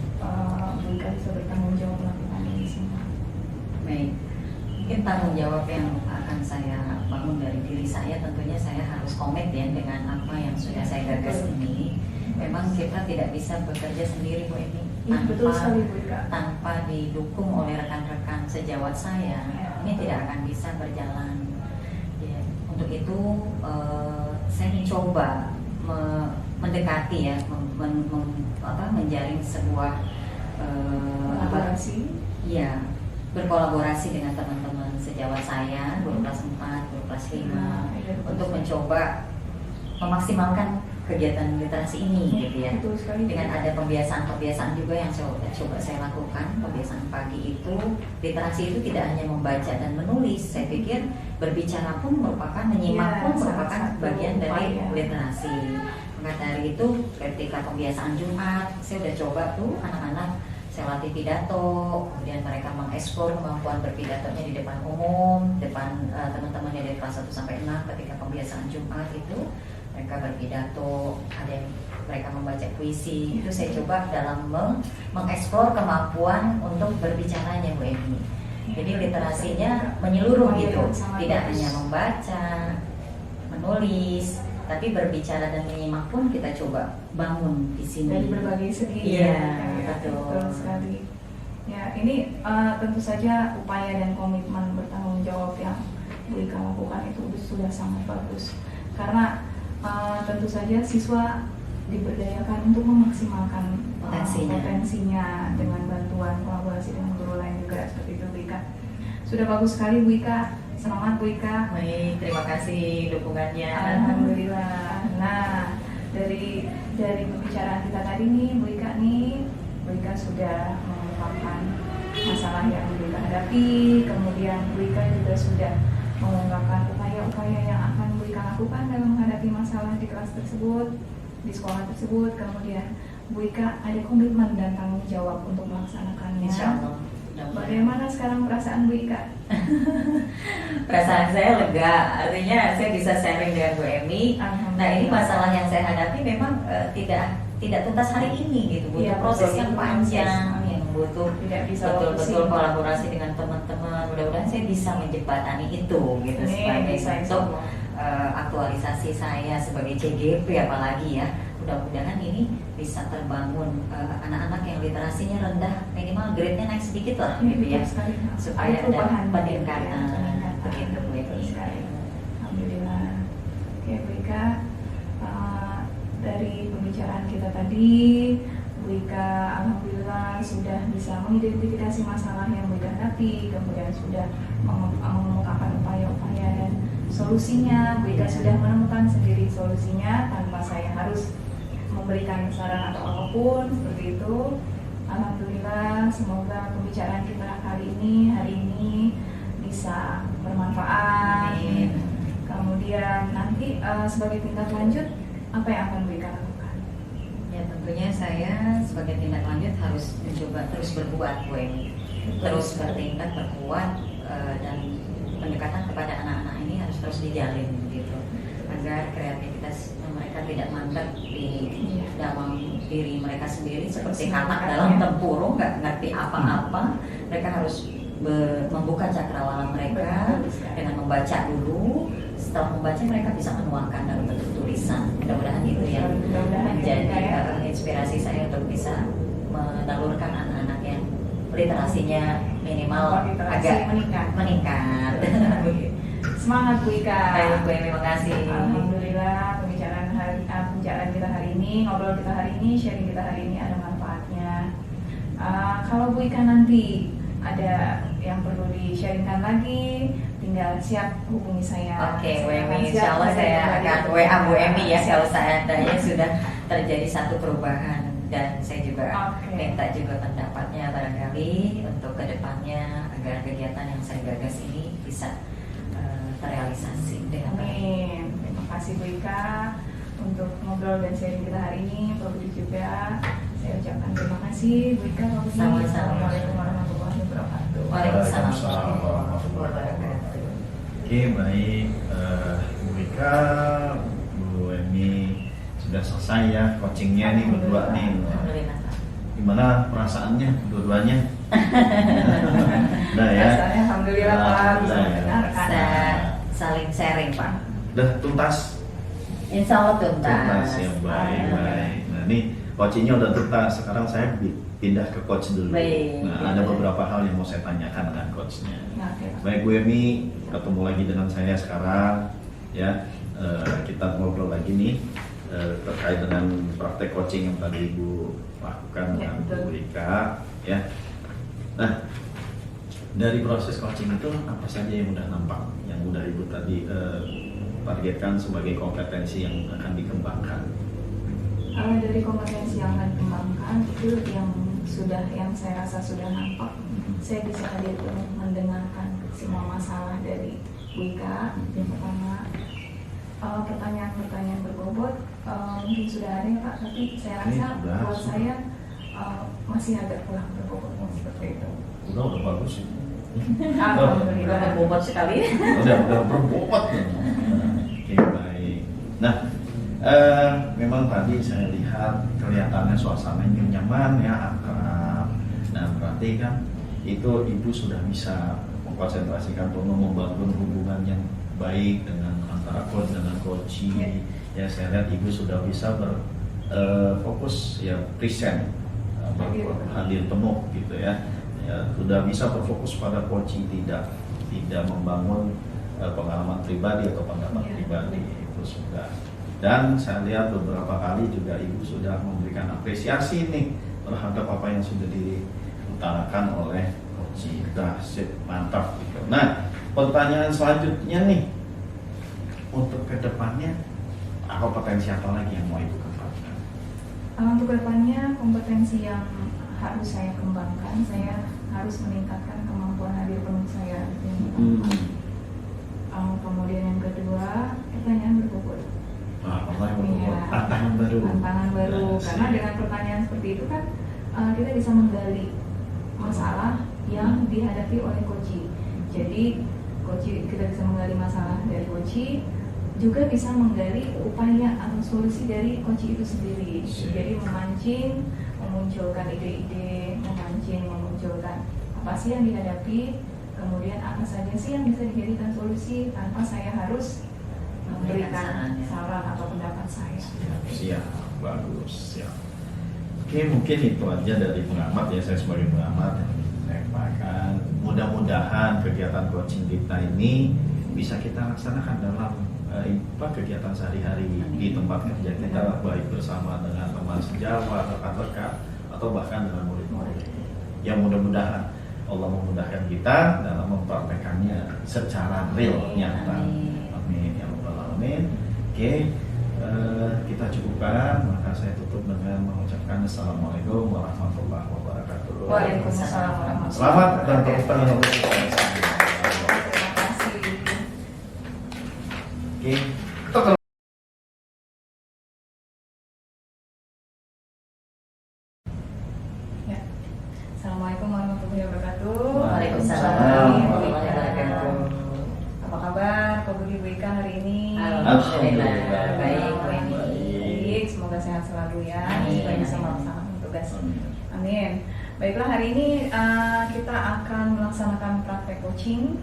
Bu Ika bisa bertanggung jawab melakukan ini semua? Baik, mungkin tanggung jawab yang akan saya bangun dari diri saya, tentunya saya harus komit ya dengan apa yang sudah saya gagas ini. Memang kita tidak bisa bekerja sendiri Bu Emi, tanpa didukung oleh rekan-rekan sejawat saya, ini tidak akan bisa berjalan ya. Untuk itu saya mencoba mendekati ya, menjaring sebuah kolaborasi ya, berkolaborasi dengan teman-teman sejawat kelas saya, guru kelas 4, guru kelas 5, Iya, betul untuk sekali. mencoba memaksimalkan kegiatan literasi ini gitu ya. Betul sekali. Dengan ada pembiasaan-pembiasaan juga yang coba saya lakukan. Pembiasaan pagi itu, literasi itu tidak hanya membaca dan menulis. Saya pikir berbicara pun merupakan, menyimak Ya, pun salah merupakan satu bagian dari upaya. literasi. Maka dari itu ketika pembiasaan Jumat, saya udah coba tuh anak-anak saya latih pidato, kemudian mereka mengeksplor kemampuan berpidatonya di depan umum, depan teman-temannya dari kelas 1 sampai 6 ketika pembiasaan Jumat itu mereka berpidato, ada yang mereka membaca puisi. Itu saya coba dalam mengeksplor kemampuan untuk berbicaranya Bu Emi. Jadi literasinya menyeluruh gitu, tidak hanya membaca, menulis, tapi berbicara dan menyimak pun kita coba bangun di sini. Dari berbagai segi. Iya, ya, betul. betul sekali. Ya, ini tentu saja upaya dan komitmen bertanggung jawab yang Bu Ika lakukan itu sudah sangat bagus. Karena tentu saja siswa diberdayakan untuk memaksimalkan potensinya dengan bantuan kolaborasi dengan guru lain juga seperti itu Bu Ika. Sudah bagus sekali Bu Ika. Semangat Bu Ika. Baik, terima kasih dukungannya. Alhamdulillah. Nah, dari pembicaraan kita tadi nih, Bu Ika sudah mengungkapkan masalah yang Bu Ika hadapi, kemudian Bu Ika juga sudah mengungkapkan upaya-upaya yang akan Bu Ika lakukan dalam menghadapi masalah di kelas tersebut, di sekolah tersebut, kemudian Bu Ika ada komitmen dan tanggung jawab untuk melaksanakannya. Insya Allah. Bagaimana sekarang perasaan Bu Ika? Perasaan saya lega, artinya saya bisa sharing dengan Bu Emi. Nah, ini masalah yang saya hadapi memang tidak tuntas hari ini gitu, butuh Iya, proses betul. yang panjang, yang butuh Tidak bisa betul-betul waktu kolaborasi dengan teman-teman. Mudah-mudahan saya bisa menjembatani itu gitu sebagai bentuk aktualisasi saya sebagai CGP apalagi ya. Mudah-mudahan ini bisa terbangun anak-anak yang literasinya rendah, minimal grade-nya naik sedikit lah gitu ya, supaya ada peningkatan begitu Bu Emi. Alhamdulillah. Oke Bu Ika, dari pembicaraan kita tadi, Bu Ika alhamdulillah sudah bisa mengidentifikasi masalah yang Bu Ika hadapi, kemudian sudah mengemukakan upaya-upaya dan solusinya. Bu Ika sudah menemukan sendiri solusinya tanpa saya harus memberikan saran atau apapun seperti itu. Alhamdulillah, semoga pembicaraan kita hari ini bisa bermanfaat. Amin. Kemudian nanti sebagai tindak lanjut apa yang akan Bu Ika lakukan? Ya tentunya saya sebagai tindak lanjut harus mencoba terus berbuat Bu Emi, terus bertingkat berkuat dan pendekatan kepada anak-anak ini harus terus dijalin gitu, agar kreativitas mereka tidak mandek di dalam diri mereka sendiri seperti katak dalam tempurung, nggak ngerti apa-apa. Mereka harus membuka cakrawala mereka dengan membaca dulu. Setelah membaca mereka bisa menuangkan dalam bentuk tulisan. Mudah-mudahan itu yang menjadi inspirasi saya untuk bisa menalurkan anak-anak yang literasinya minimal agak meningkat. Semangat Bu Ika. Baik Bu Emi, terima kasih. Alhamdulillah pembicaraan kita hari ini, ngobrol kita hari ini, sharing kita hari ini ada manfaatnya. Kalau Bu Ika nanti ada yang perlu di-sharingkan lagi, tinggal siap hubungi saya. Oke, Bu Emi, insya Allah saya akan WA Bu Emi ya kalau seandainya sudah terjadi satu perubahan, dan saya juga minta juga pendapatnya barangkali untuk kedepannya agar kegiatan yang saya gagas ini bisa terrealisasi dengan baik. Amin. Terima kasih Bu Ika untuk ngobrol dan sharing kita hari ini. Pak Budi juga saya ucapkan terima kasih Bu Ika. Sama-sama. Assalamualaikum warahmatullahi wabarakatuh. Waalaikumsalam warahmatullahi wabarakatuh. Oke, baik, Bu Ika, Bu Emi sudah selesai ya coachingnya nih berdua nih. Alhamdulillah. Gimana perasaannya dua-duanya? Nah ya. Rasanya alhamdulillah Pak bisa Nah, ya. mendengarkan. Bisa saling sharing Pak. Udah tuntas? Insya Allah tuntas. Tuntas ya, baik, baik. Nah ini coachingnya udah tuntas, sekarang saya pindah ke coach dulu. Baik. Nah ada beberapa hal yang mau saya tanyakan dengan coachnya. Nah, oke, Pak. Baik Bu Emi, ketemu lagi dengan saya sekarang ya. Kita ngobrol lagi nih terkait dengan praktek coaching yang tadi Ibu lakukan Ya, dengan betul. Bu Ika ya. Nah Dari proses coaching itu apa saja yang udah nampak, yang udah Ibu tadi targetkan sebagai kompetensi yang akan dikembangkan? Dari kompetensi yang akan dikembangkan itu yang saya rasa sudah nampak. Saya bisa hadir untuk mendengarkan semua masalah dari Bu Ika. Yang pertama, pertanyaan-pertanyaan berbobot mungkin sudah ada ya Pak, tapi saya rasa buat saya masih agak kurang berbobot seperti itu. Udah bagus sih. Alhamdulillah. Berbobot sekali. Udah berbobot. Oke, baik. Nah, memang tadi saya lihat kelihatannya suasananya nyaman ya, akrab. Nah, berarti kan itu Ibu sudah bisa mengkonsentrasikan untuk membangun hubungan yang baik dengan antara coach dengan coachee. Ya, saya lihat Ibu sudah bisa berfokus ya present, hadir penuh gitu ya. Ya, sudah bisa berfokus pada coaching, tidak membangun pengalaman pribadi atau pendapat pribadi itu sudah. Dan saya lihat beberapa kali juga Ibu sudah memberikan apresiasi nih terhadap apa yang sudah diutarakan oleh coaching. Sip, mantap gitu. Nah, pertanyaan selanjutnya nih, untuk kedepannya kompetensi apa lagi yang mau Ibu kembangkan? Untuk kedepannya kompetensi yang harus saya kembangkan, saya harus meningkatkan kemampuan hadir penuh saya. Kemudian yang kedua, pertanyaan berbobot. Tantangan baru. Tantangan baru. Karena dengan pertanyaan seperti itu kan kita bisa menggali masalah yang dihadapi oleh coachee. Jadi kita bisa menggali masalah dari coachee, juga bisa menggali upaya atau solusi dari coachee itu sendiri. Jadi memancing, memunculkan ide-ide, memunculkan apa sih yang dihadapi, kemudian apa saja sih yang bisa dijadikan solusi tanpa saya harus memberikan saran atau pendapat saya. Siap, bagus, siap. Oke, mungkin itu aja dari pengamat ya, saya sebagai pengamat yang saya katakan. Mudah-mudahan kegiatan coaching kita ini bisa kita laksanakan dalam kegiatan sehari-hari di tempat kerja kita, baik bersama dengan teman sejawat, rekan-rekan, atau bahkan dengan murid-murid. Ya, mudah-mudahan Allah memudahkan kita dalam mempraktekannya secara real, nyata. Amin ya rabbal alamin. Oke, kita cukupkan, maka saya tutup dengan mengucapkan assalamualaikum warahmatullahi wabarakatuh. Waalaikumsalam warahmatullahi wabarakatuh. Selamat dan tepuk tangan untuk kita. Terima kasih. Oke. Ya. Assalamualaikum warahmatullahi wabarakatuh. Waalaikumsalam warahmatullahi wabarakatuh. Apa kabar Pak Budi, Bu Ika hari ini? Alhamdulillah baik, Baik, semoga sehat selalu ya. Amin. Supaya bisa melaksanakan tugas. Amin. Baiklah, hari ini kita akan melaksanakan praktek coaching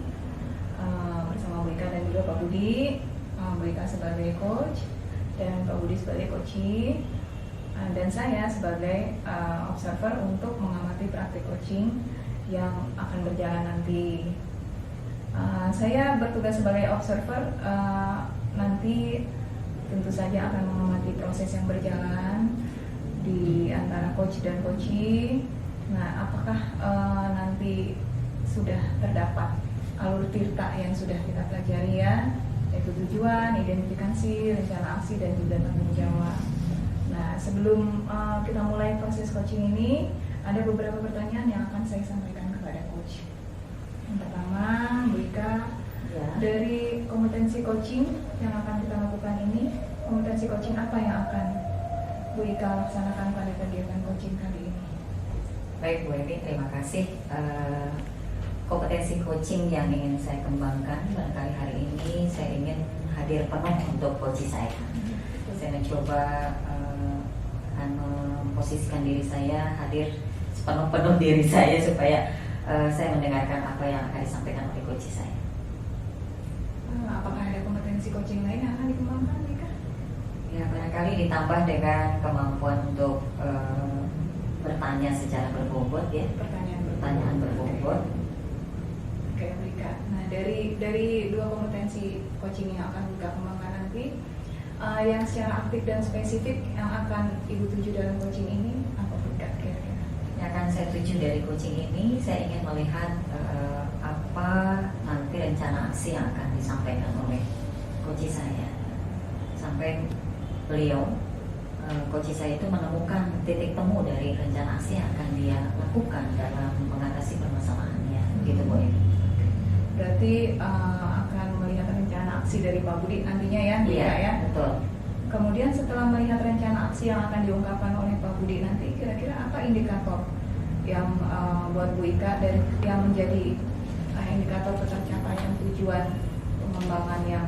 bersama Bu Ika dan juga Pak Budi. Bu Ika sebagai coach dan Pak Budi sebagai coachee, dan saya sebagai observer untuk mengamati praktek coaching yang akan berjalan nanti. Saya bertugas sebagai observer, nanti tentu saja akan mengamati proses yang berjalan di antara coach dan coachee. Nah, apakah nanti sudah terdapat alur tirta yang sudah kita pelajari ya, yaitu tujuan, identifikasi, rencana aksi, dan juga tanggung jawab. Nah, sebelum kita mulai proses coaching ini, ada beberapa pertanyaan yang akan saya sampaikan kepada coach. Yang pertama, Bu Ika, Ya. dari kompetensi coaching yang akan kita lakukan ini, kompetensi coaching apa yang akan Bu Ika laksanakan pada kegiatan coaching kali ini? Baik Bu Emi, terima kasih. Kompetensi coaching yang ingin saya kembangkan barangkali hari ini, saya ingin hadir penuh untuk coaching saya. Saya mencoba akan memposisikan diri saya hadir sepenuh-penuh diri saya supaya saya mendengarkan apa yang akan disampaikan oleh coaching saya. Apakah ada kompetensi coaching lain yang akan dikembangkan, Ika? Ya, barangkali ditambah dengan kemampuan untuk bertanya secara berbobot ya, pertanyaan berbobot. Oke, Ika. Nah, dari dua kompetensi coaching yang akan kita kembangkan nanti, yang secara aktif dan spesifik yang akan Ibu tuju dalam coaching ini apa, Ika, kira-kira? Yang akan saya tuju dari coaching ini, saya ingin melihat apa nanti rencana aksi yang akan disampaikan oleh coach saya. Sampai beliau, coach saya itu menemukan titik temu dari rencana aksi yang akan dia lakukan dalam mengatasi permasalahannya, gitu Bu Emi. Berarti akan melihat rencana aksi dari Pak Budi nantinya ya, Bu Iya, ya. betul. Kemudian setelah melihat rencana aksi yang akan diungkapkan oleh Pak Budi nanti, kira-kira apa indikator yang buat Bu Ika dari yang menjadi indikator tercapaian tujuan pengembangan yang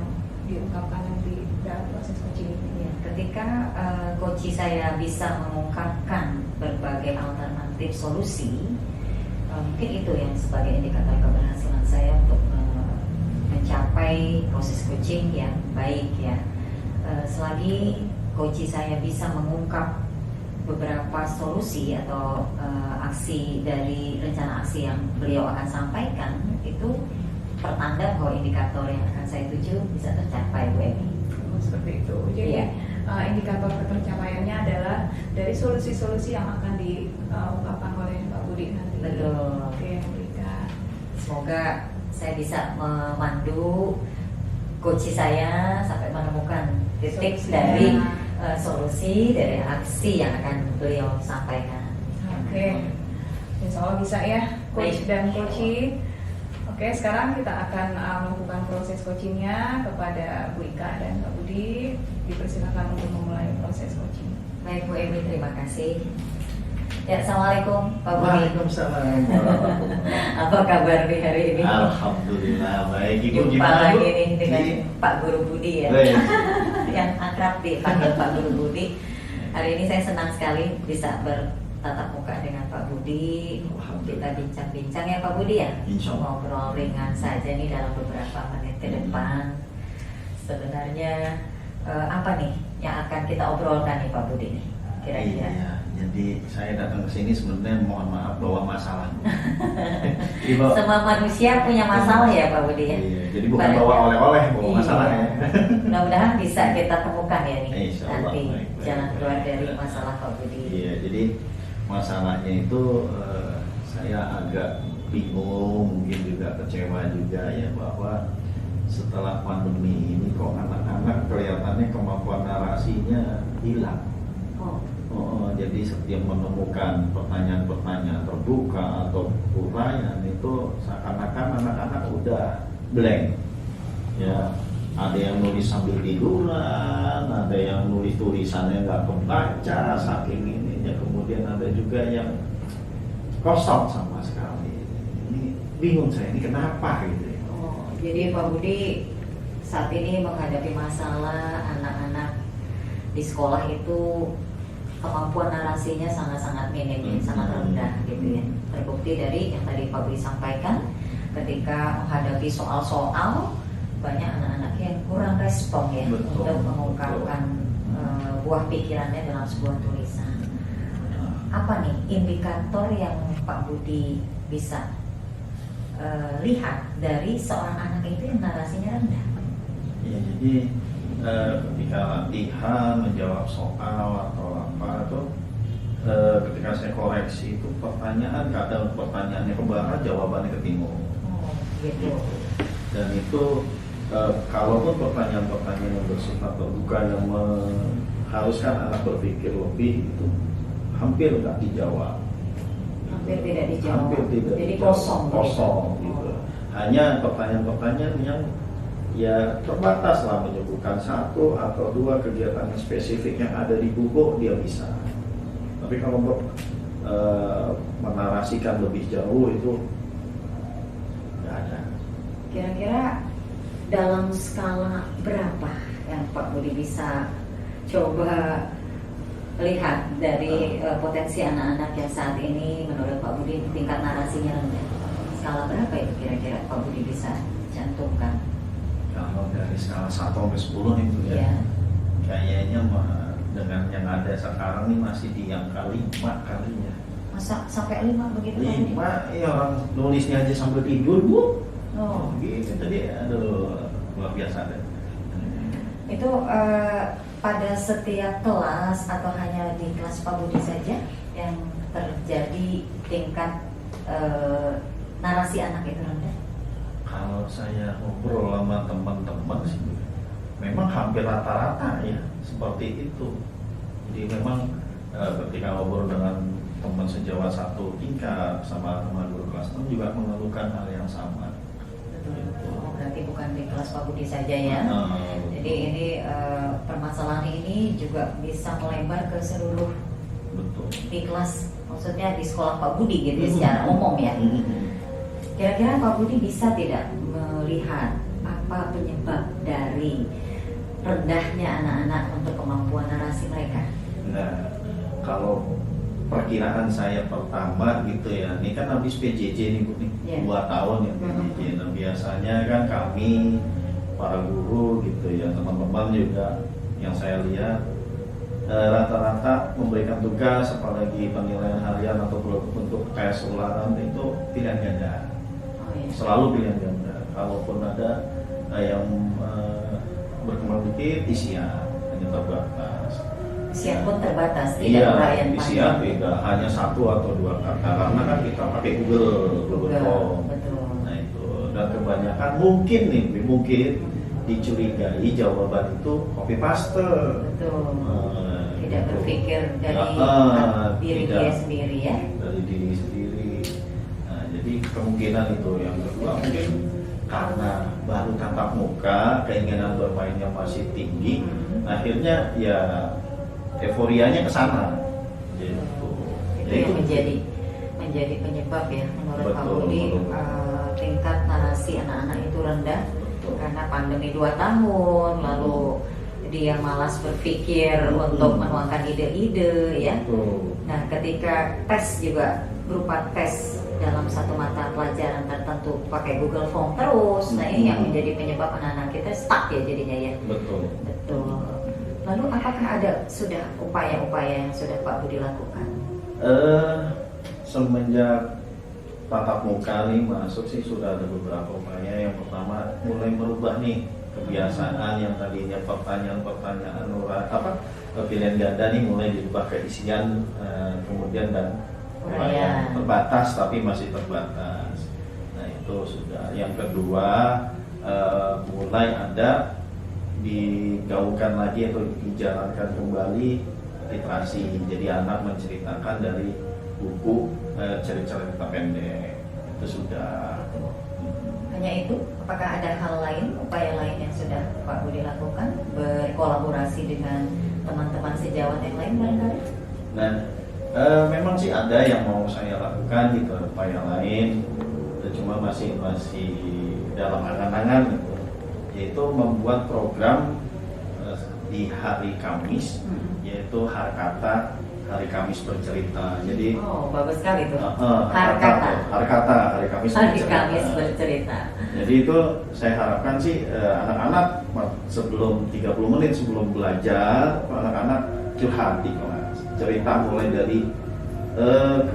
diungkapkan nanti dalam proses coaching ini? Ya, ketika coach saya bisa mengungkapkan berbagai alternatif solusi, mungkin itu yang sebagai indikator keberhasilan saya untuk mencapai proses coaching yang baik ya. Selagi coach saya bisa mengungkap beberapa solusi atau aksi dari rencana aksi yang beliau akan sampaikan, itu pertanda bahwa indikator yang akan saya tuju bisa tercapai, Bu Emi. Seperti itu. Jadi Iya. indikator tercapaiannya adalah dari solusi-solusi yang akan diungkapkan oleh Pak Budi nanti. Betul. Oke, Bu Ika. Semoga saya bisa memandu coach saya sampai menemukan titik Solusinya. dari solusi dari aksi yang akan beliau sampaikan. Oke, insya Allah bisa ya, coach Baik. dan coaching. Oke, sekarang kita akan melakukan proses coachingnya kepada Bu Ika dan Pak Budi. Dipersilakan untuk memulai proses coaching. Baik Bu Emi, terima kasih. Ya, Assalamualaikum Pak Budi. Waalaikumsalam warahmatullahi Apa kabar di hari ini? Alhamdulillah baik. Ibu Jumpa gimana lagi Bu? nih dengan Iya. Pak Guru Budi ya, Baik. yang akrab dipanggil Pak Guru Budi. Hari ini saya senang sekali bisa bertatap muka dengan Pak Budi. Kita bincang-bincang ya Pak Budi ya. Insya Allah. Ngobrol ringan saja nih dalam beberapa menit ke depan. Sebenarnya apa nih yang akan kita obrolkan nih Pak Budi nih? Kira-kira. Iya, jadi saya datang ke sini sebenarnya mohon maaf bawa masalah. Jadi bawa- Semua manusia punya masalah ya Pak Budi ya. Iya, jadi bukan Baik. bawa oleh-oleh, bawa Iya. masalah ya. Mudah-mudahan bisa kita temukan ya nih Insya Allah, nanti baik, baik. jalan keluar dari masalah Pak Budi. Iya, jadi masalahnya itu saya agak bingung, mungkin juga kecewa juga ya bahwa setelah pandemi ini kok anak-anak kelihatannya kemampuan narasinya hilang. Jadi setiap menemukan pertanyaan-pertanyaan terbuka atau uraian itu seakan-akan anak-anak udah blank. Ya, ada yang nulis sambil tiduran, ada yang nulis tulisannya nggak kebaca saking ininya, kemudian ada juga yang kosong sama sekali. Ini bingung saya, ini kenapa gitu ya. Jadi Pak Budi saat ini menghadapi masalah anak-anak di sekolah itu kemampuan narasinya sangat-sangat minim, sangat rendah gitu ya. Terbukti dari yang tadi Pak Budi sampaikan, ketika menghadapi soal-soal banyak anak-anak yang kurang respon ya. Betul, untuk mengungkapkan buah pikirannya dalam sebuah tulisan. Apa nih indikator yang Pak Budi bisa lihat dari seorang anak itu yang narasinya rendah? Ya, jadi ketika latihan menjawab soal atau apa itu ketika saya koreksi itu pertanyaan kadang pertanyaannya ke barat jawabannya ke timur. Gitu. Dan itu kalaupun pertanyaan-pertanyaan yang bersifat terbuka yang mengharuskan anak berpikir lebih itu hampir nggak dijawab. Hampir tidak dijawab. Hampir tidak Jadi dijawab. kosong. Kosong gitu. Hanya pertanyaan-pertanyaan yang ya terbatas lah, menyebutkan satu atau dua kegiatan yang spesifik yang ada di buku dia bisa. Tapi kalau menarasikan lebih jauh itu nggak ada. Kira-kira dalam skala berapa yang Pak Budi bisa coba lihat dari potensi anak-anak yang saat ini menurut Pak Budi tingkat narasinya rendah? Skala berapa itu kira-kira Pak Budi bisa cantumkan? Kalau dari skala 1 sampai 10 itu ya, Iya. kayaknya dengan yang ada sekarang ini masih di angka 5 kalinya. Masa sampai 5 begitu Pak Budi? 5, ya orang nulisnya aja sambil tidur bu. Oh. Gitu tadi, aduh luar biasa deh. Itu pada setiap kelas atau hanya di kelas Pak Budi saja yang terjadi tingkat narasi anak itu rendah? Kalau saya ngobrol sama teman-teman sih, memang hampir rata-rata ya seperti itu. Jadi memang ketika ngobrol dengan teman sejawat satu tingkat sama teman guru kelas 6 juga mengeluhkan hal yang sama. Betul. Oh, berarti bukan di kelas Pak Budi saja ya. Jadi ini permasalahan ini juga bisa melebar ke seluruh Betul. di kelas, maksudnya di sekolah Pak Budi gitu ya, secara umum ya. Kira-kira Pak Budi bisa tidak melihat apa penyebab dari rendahnya anak-anak untuk kemampuan narasi mereka? Nah, kalau perkiraan saya pertama gitu ya, ini kan habis PJJ nih Bu, nih, Yeah. 2 tahun ya PJJ. Nah, biasanya kan kami para guru gitu ya, teman-teman juga yang saya lihat rata-rata memberikan tugas, apalagi penilaian harian atau untuk tes ulangan itu pilihan ganda. Oh, iya. Selalu pilihan ganda. Kalaupun ada yang berkembang dikit, isian hanya terbatas. Isian pun terbatas, tidak Iya, uraian isian panjang. tidak hanya 1 atau 2 kata karena kan kita pakai Google Form. Betul. Nah itu, dan kebanyakan mungkin dicurigai jawaban itu copy paste. Betul. Tidak Gitu. berpikir dari diri tidak. dia sendiri ya. Dari diri sendiri. Nah, jadi kemungkinan itu yang kedua mungkin karena baru tatap muka, keinginan bermainnya masih tinggi, akhirnya ya euforianya ke sana. Gitu. Itu yang menjadi penyebab ya menurut Pak Betul, Budi, betul. tingkat narasi anak-anak itu rendah Betul. karena pandemi 2 tahun, lalu dia malas berpikir untuk menuangkan ide-ide ya. Betul. Nah, ketika tes juga berupa tes dalam satu mata pelajaran tertentu pakai Google Form terus, nah ini yang menjadi penyebab anak-anak kita stuck ya jadinya ya. Betul. Betul. Lalu apakah ada sudah upaya-upaya yang sudah Pak Budi lakukan? Semenjak tatap muka nih masuk sih sudah ada beberapa upaya. Yang pertama mulai merubah nih kebiasaan yang tadinya pertanyaan-pertanyaan pilihan ganda nih mulai dirubah ke isian, kemudian dan Uraian. terbatas tapi masih terbatas. Nah itu sudah. Yang kedua mulai ada digaungkan lagi atau dijalankan kembali literasi. Jadi anak menceritakan dari buku cerita pendek itu sudah. Hanya itu? Apakah ada hal lain, upaya lain yang sudah Pak Budi lakukan? Berkolaborasi dengan teman-teman sejawat yang lain barangkali? Nah, memang sih ada yang mau saya lakukan gitu, upaya lain, cuma masih dalam angan-angan gitu, yaitu membuat program di hari Kamis, yaitu Harkata, Hari Kamis Bercerita. Jadi bagus sekali tuh. Harkata, Hari Kamis Hari Bercerita. Kamis Bercerita. Jadi itu saya harapkan sih anak-anak sebelum 30 menit sebelum belajar, anak-anak curhat di kelas. Cerita mulai dari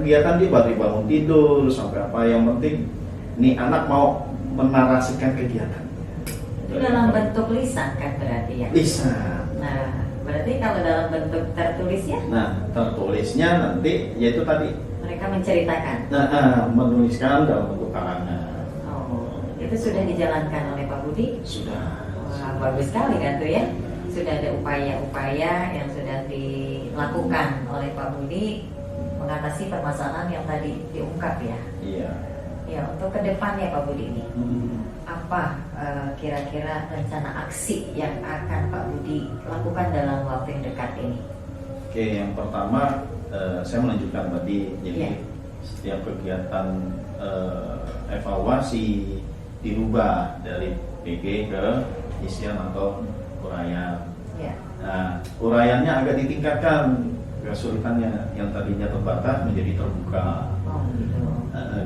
kegiatan dia dari bangun tidur sampai apa, yang penting nih anak mau menarasikan kegiatan. Itu dalam bentuk lisan kan berarti ya? Lisan. Nah, berarti kalau dalam bentuk tertulisnya? Nah, tertulisnya nanti yaitu tadi Mereka menceritakan. menuliskan dalam bentuk karangan. Oh, itu sudah dijalankan oleh Pak Budi? Sudah. Wah, bagus sekali kan tuh ya. Sudah ada upaya-upaya yang sudah dilakukan oleh Pak Budi mengatasi permasalahan yang tadi diungkap ya. Iya. Ya, untuk kedepannya Pak Budi ini, apa kira-kira rencana aksi yang akan Pak Budi lakukan dalam waktu yang dekat ini? Oke, yang pertama saya menunjukkan tadi, jadi Iya. setiap kegiatan evaluasi dirubah dari PG ke isian atau uraian. Ya. Nah, uraiannya agak ditingkatkan, kesulitannya yang tadinya terbatas menjadi terbuka. Oh, gitu.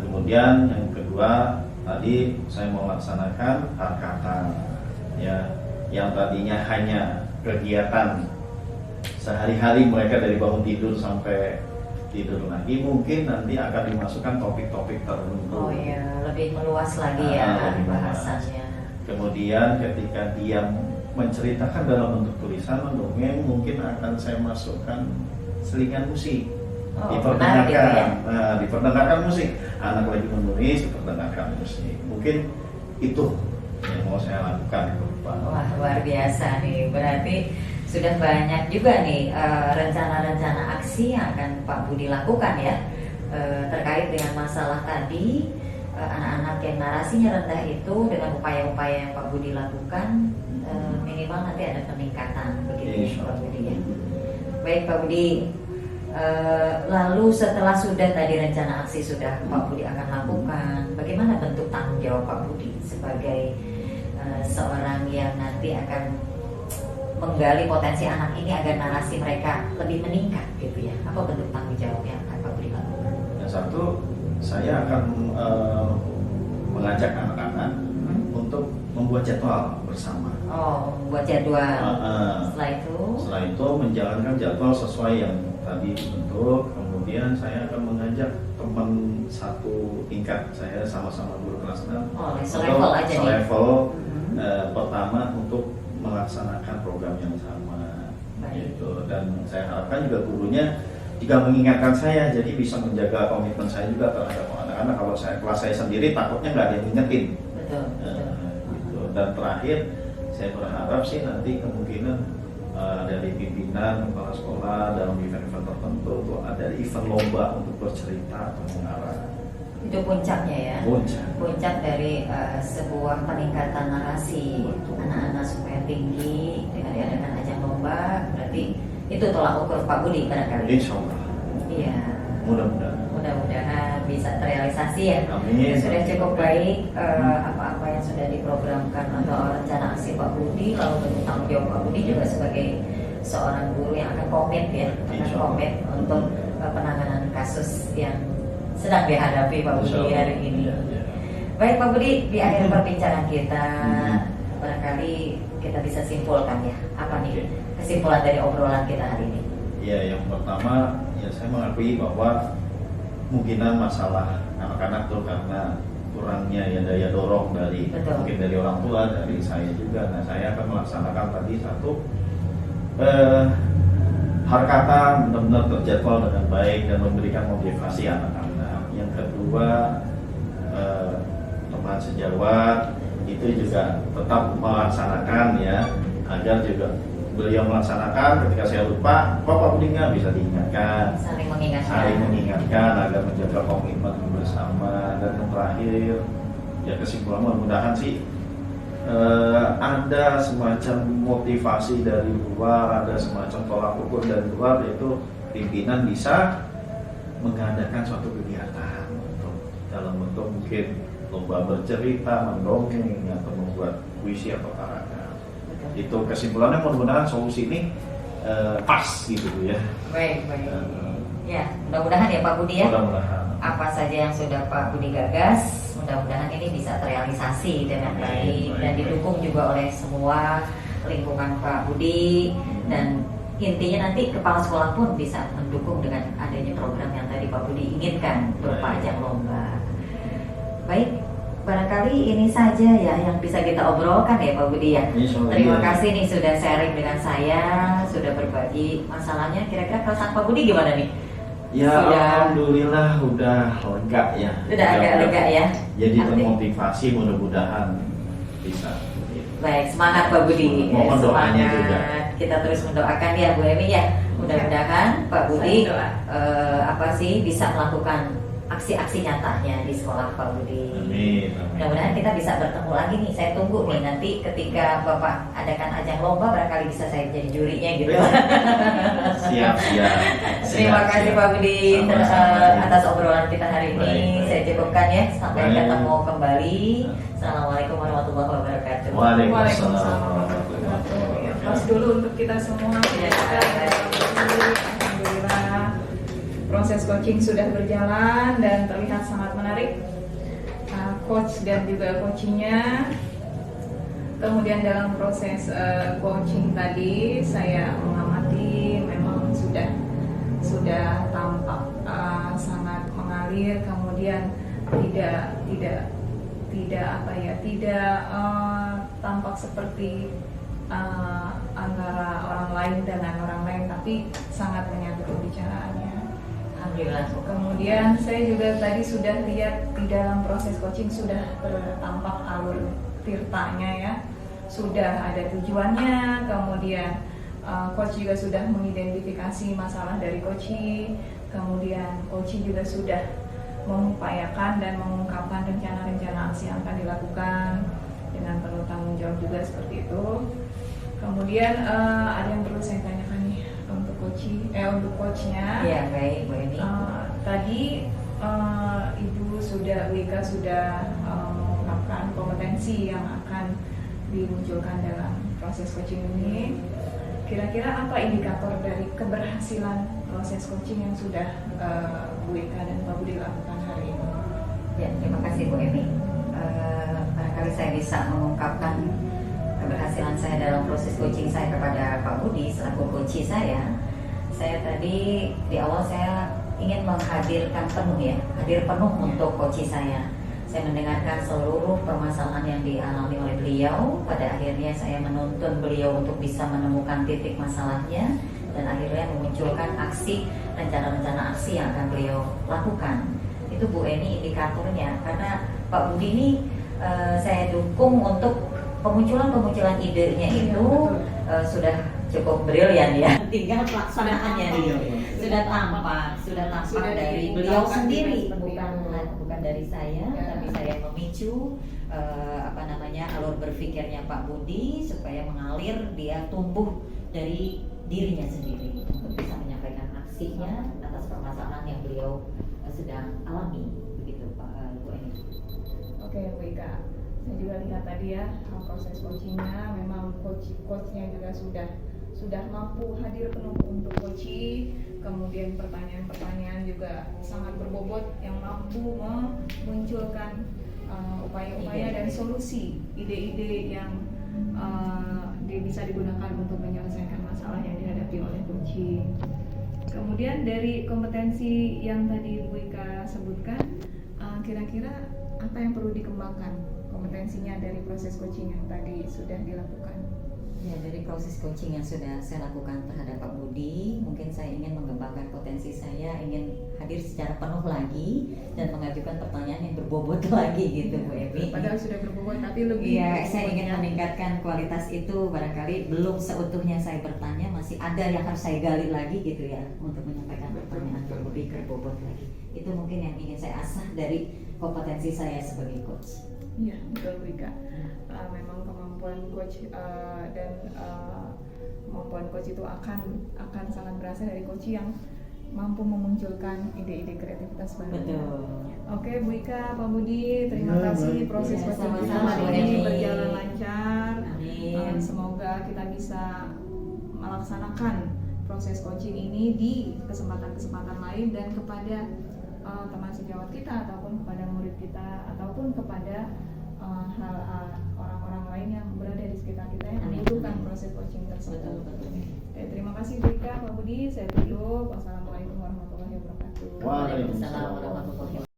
Kemudian yang kedua tadi saya mau laksanakan harkata, ya, yang tadinya hanya kegiatan sehari-hari mereka dari bangun tidur sampai tidur lagi, mungkin nanti akan dimasukkan topik-topik tertentu. Oh ya, lebih meluas lagi ya Lebih meluas. bahasannya. Kemudian ketika dia menceritakan dalam bentuk tulisan, mendongeng, mungkin akan saya masukkan selingan musik. Oh, menarik Diperdengarkan, gitu ya. diperdengarkan musik. Anak lagi menulis, diperdengarkan musik. Mungkin itu yang mau saya lakukan ke depan. Wah, luar biasa nih. Berarti sudah banyak juga nih rencana-rencana aksi yang akan Pak Budi lakukan ya, terkait dengan masalah tadi, anak-anak yang narasinya rendah itu dengan upaya-upaya yang Pak Budi lakukan, minimal nanti ada peningkatan begitu ya Pak Budi ya. Baik Pak Budi, lalu setelah sudah tadi rencana aksi sudah Pak Budi akan lakukan, bagaimana bentuk tanggung jawab Pak Budi sebagai seorang yang nanti akan menggali potensi anak ini agar narasi mereka lebih meningkat gitu ya? Apa bentuk tanggung jawab yang akan Pak Budi lakukan? Yang satu, saya akan mengajak anak-anak untuk membuat jadwal bersama. Oh, membuat jadwal. Setelah itu menjalankan jadwal sesuai yang tadi dibentuk. Kemudian saya akan mengajak teman satu tingkat saya sama-sama guru kelas 6. Oh, selevel aja nih. Selevel pertama untuk melaksanakan program yang sama. Gitu. Dan saya harapkan juga gurunya juga mengingatkan saya, jadi bisa menjaga komitmen saya juga terhadap anak-anak. Kalau kelas saya sendiri takutnya nggak ada yang ngingetin. Betul. Gitu. Dan terakhir saya berharap sih nanti kemungkinan dari pimpinan kepala sekolah dalam event-event tertentu tuh ada event lomba untuk bercerita atau mengarah. Itu puncaknya ya. Puncak dari sebuah peningkatan narasi anak-anak supaya tinggi dengan diadakan ajang lomba. Berarti itu tolak ukur Pak Budi barangkali. Insya Allah. Iya. Mudah-mudahan bisa terrealisasi ya. Amin. Sudah cukup baik apa-apa yang sudah diprogramkan atau rencana aksi Pak Budi, lalu bentuk tanggung jawab Pak Budi juga sebagai seorang guru yang akan komit ya, untuk penanganan kasus yang sedang dihadapi Pak Budi hari ini. Baik Pak Budi, di akhir perbincangan kita barangkali kita bisa simpulkan ya, apa nih kesimpulan dari obrolan kita hari ini? Ya, yang pertama ya saya mengakui bahwa kemungkinan masalah anak-anak tuh karena kurangnya ya daya dorong dari mungkin dari orang tua, dari saya juga. Nah, saya akan melaksanakan tadi satu harkata benar-benar terjadwal dengan baik dan memberikan motivasi anak-anak. Yang kedua, teman sejawat itu juga tetap melaksanakan ya, agar juga beliau melaksanakan. Ketika saya lupa, Pak Budi nggak bisa diingatkan, saling mengingatkan agar menjaga komitmen bersama. Dan yang terakhir ya kesimpulan, mudah-mudahan sih ada semacam motivasi dari luar, ada semacam tolak ukur dari luar, yaitu pimpinan bisa mengadakan suatu kegiatan dalam bentuk mungkin lomba bercerita, mendongeng, atau membuat puisi atau karya. Itu kesimpulannya, mudah-mudahan solusi ini pas gitu ya. Baik. Ya, mudah-mudahan ya Pak Budi ya. Mudah-mudahan. Apa saja yang sudah Pak Budi gagas, mudah-mudahan ini bisa terrealisasi dengan baik dan didukung juga oleh semua lingkungan Pak Budi. Dan intinya nanti kepala sekolah pun bisa mendukung dengan adanya program yang tadi Pak Budi inginkan berupa ajang lomba. Baik, barangkali ini saja ya yang bisa kita obrolkan ya Pak Budi ya. Terima kasih nih sudah sharing dengan saya, sudah berbagi masalahnya. Kira-kira perasaan Pak Budi gimana nih? Ya alhamdulillah udah lega ya. Udah agak lega ya. Jadi termotivasi, mudah-mudahan bisa. Baik, semangat Pak Budi. Mohon doanya juga. Kita terus mendoakan ya Bu Emi ya. Mudah-mudahan Pak Budi bisa melakukan aksi-aksi nyatanya di sekolah Pak Budi. Amin. Mudah-mudahan kita bisa bertemu lagi nih. Saya tunggu nih nanti ketika Bapak adakan ajang lomba, barangkali bisa saya jadi jurinya gitu. Siap. Terima kasih Pak Budi atas obrolan kita hari ini. Saya cukupkan ya. Sampai ketemu kembali. Assalamualaikum warahmatullahi wabarakatuh. Waalaikumsalam warahmatullahi wabarakatuh. Pas dulu untuk kita semua. Alhamdulillah. Proses coaching sudah berjalan dan terlihat sangat menarik. Coach dan juga coachingnya. Kemudian dalam proses coaching tadi saya mengamati memang sudah tampak sangat mengalir. Kemudian tidak tampak seperti antara orang lain dengan orang lain, tapi sangat menyatu pembicaraannya. Alhamdulillah. Kemudian saya juga tadi sudah lihat di dalam proses coaching sudah tampak alur tirtanya ya, sudah ada tujuannya, kemudian coach juga sudah mengidentifikasi masalah dari coaching, kemudian coaching juga sudah mengupayakan dan mengungkapkan rencana-rencana aksi yang akan dilakukan dengan penuh tanggung jawab juga seperti itu. Kemudian ada yang perlu saya tanyakan nih untuk untuk coachnya. Iya, baik Bu Eni. Tadi Bu Ika sudah mengungkapkan kompetensi yang akan dimunculkan dalam proses coaching ini. Kira-kira apa indikator dari keberhasilan proses coaching yang sudah Bu Ika dan Pak Budi lakukan hari ini? Ya, terima kasih Bu Emi. Barangkali saya bisa mengungkapkan keberhasilan saya dalam proses coaching saya kepada Pak Budi selaku coach saya. Saya tadi di awal saya ingin menghadirkan hadir penuh untuk coach saya. Saya mendengarkan seluruh permasalahan yang dialami oleh beliau. Pada akhirnya saya menuntun beliau untuk bisa menemukan titik masalahnya dan akhirnya memunculkan rencana-rencana aksi yang akan beliau lakukan. Itu Bu Eni indikatornya, karena Pak Budi ini saya dukung untuk pemunculan idenya itu sudah cukup brilian ya. Tinggal pelaksanaannya nih sudah tampak dari beliau sendiri, bukan dari saya, tapi saya memicu alur berpikirnya Pak Budi supaya mengalir, dia tumbuh dari dirinya sendiri untuk bisa menyampaikan aksinya atas permasalahan yang beliau sedang alami, begitu Pak Bu Eni. Oke Bu Ika, saya juga lihat tadi ya proses coachingnya, memang coachnya juga sudah mampu hadir penuh untuk coaching. Kemudian pertanyaan-pertanyaan juga sangat berbobot yang mampu memunculkan upaya-upaya dan solusi, ide-ide yang bisa digunakan untuk menyelesaikan masalah yang dihadapi oleh coaching. Kemudian dari kompetensi yang tadi Bu Ika sebutkan, kira-kira apa yang perlu dikembangkan kompetensinya dari proses coaching yang tadi sudah dilakukan? Ya, dari proses coaching yang sudah saya lakukan terhadap Pak Budi, mungkin saya ingin mengembangkan potensi saya, ingin hadir secara penuh lagi dan mengajukan pertanyaan yang berbobot lagi gitu Bu Evi. Padahal sudah berbobot tapi lebih. Iya, saya ingin meningkatkan kualitas itu. Barangkali belum seutuhnya saya bertanya, masih ada yang harus saya gali lagi gitu ya untuk menyampaikan pertanyaan yang lebih berbobot lagi. Itu mungkin yang ingin saya asah dari kompetensi saya sebagai coach. Iya, betul Bu Ika. Memang kemampuan coach dan kemampuan coach itu akan sangat berasal dari coach yang mampu memunculkan ide-ide kreativitas baru. Betul. Oke Bu Ika, Pak Budi, terima kasih proses coaching kita hari ini berjalan lancar. Amin. Semoga kita bisa melaksanakan proses coaching ini di kesempatan-kesempatan lain dan kepada teman sejawat kita ataupun kepada murid kita ataupun kepada orang-orang lain yang berada di sekitar kita yang membutuhkan proses coaching tersebut. Terima kasih Bu Ika, Pak Budi, saya tutup. Wassalamualaikum warahmatullahi wabarakatuh. Waalaikumsalam Waalaikumsalam warahmatullahi wabarakatuh.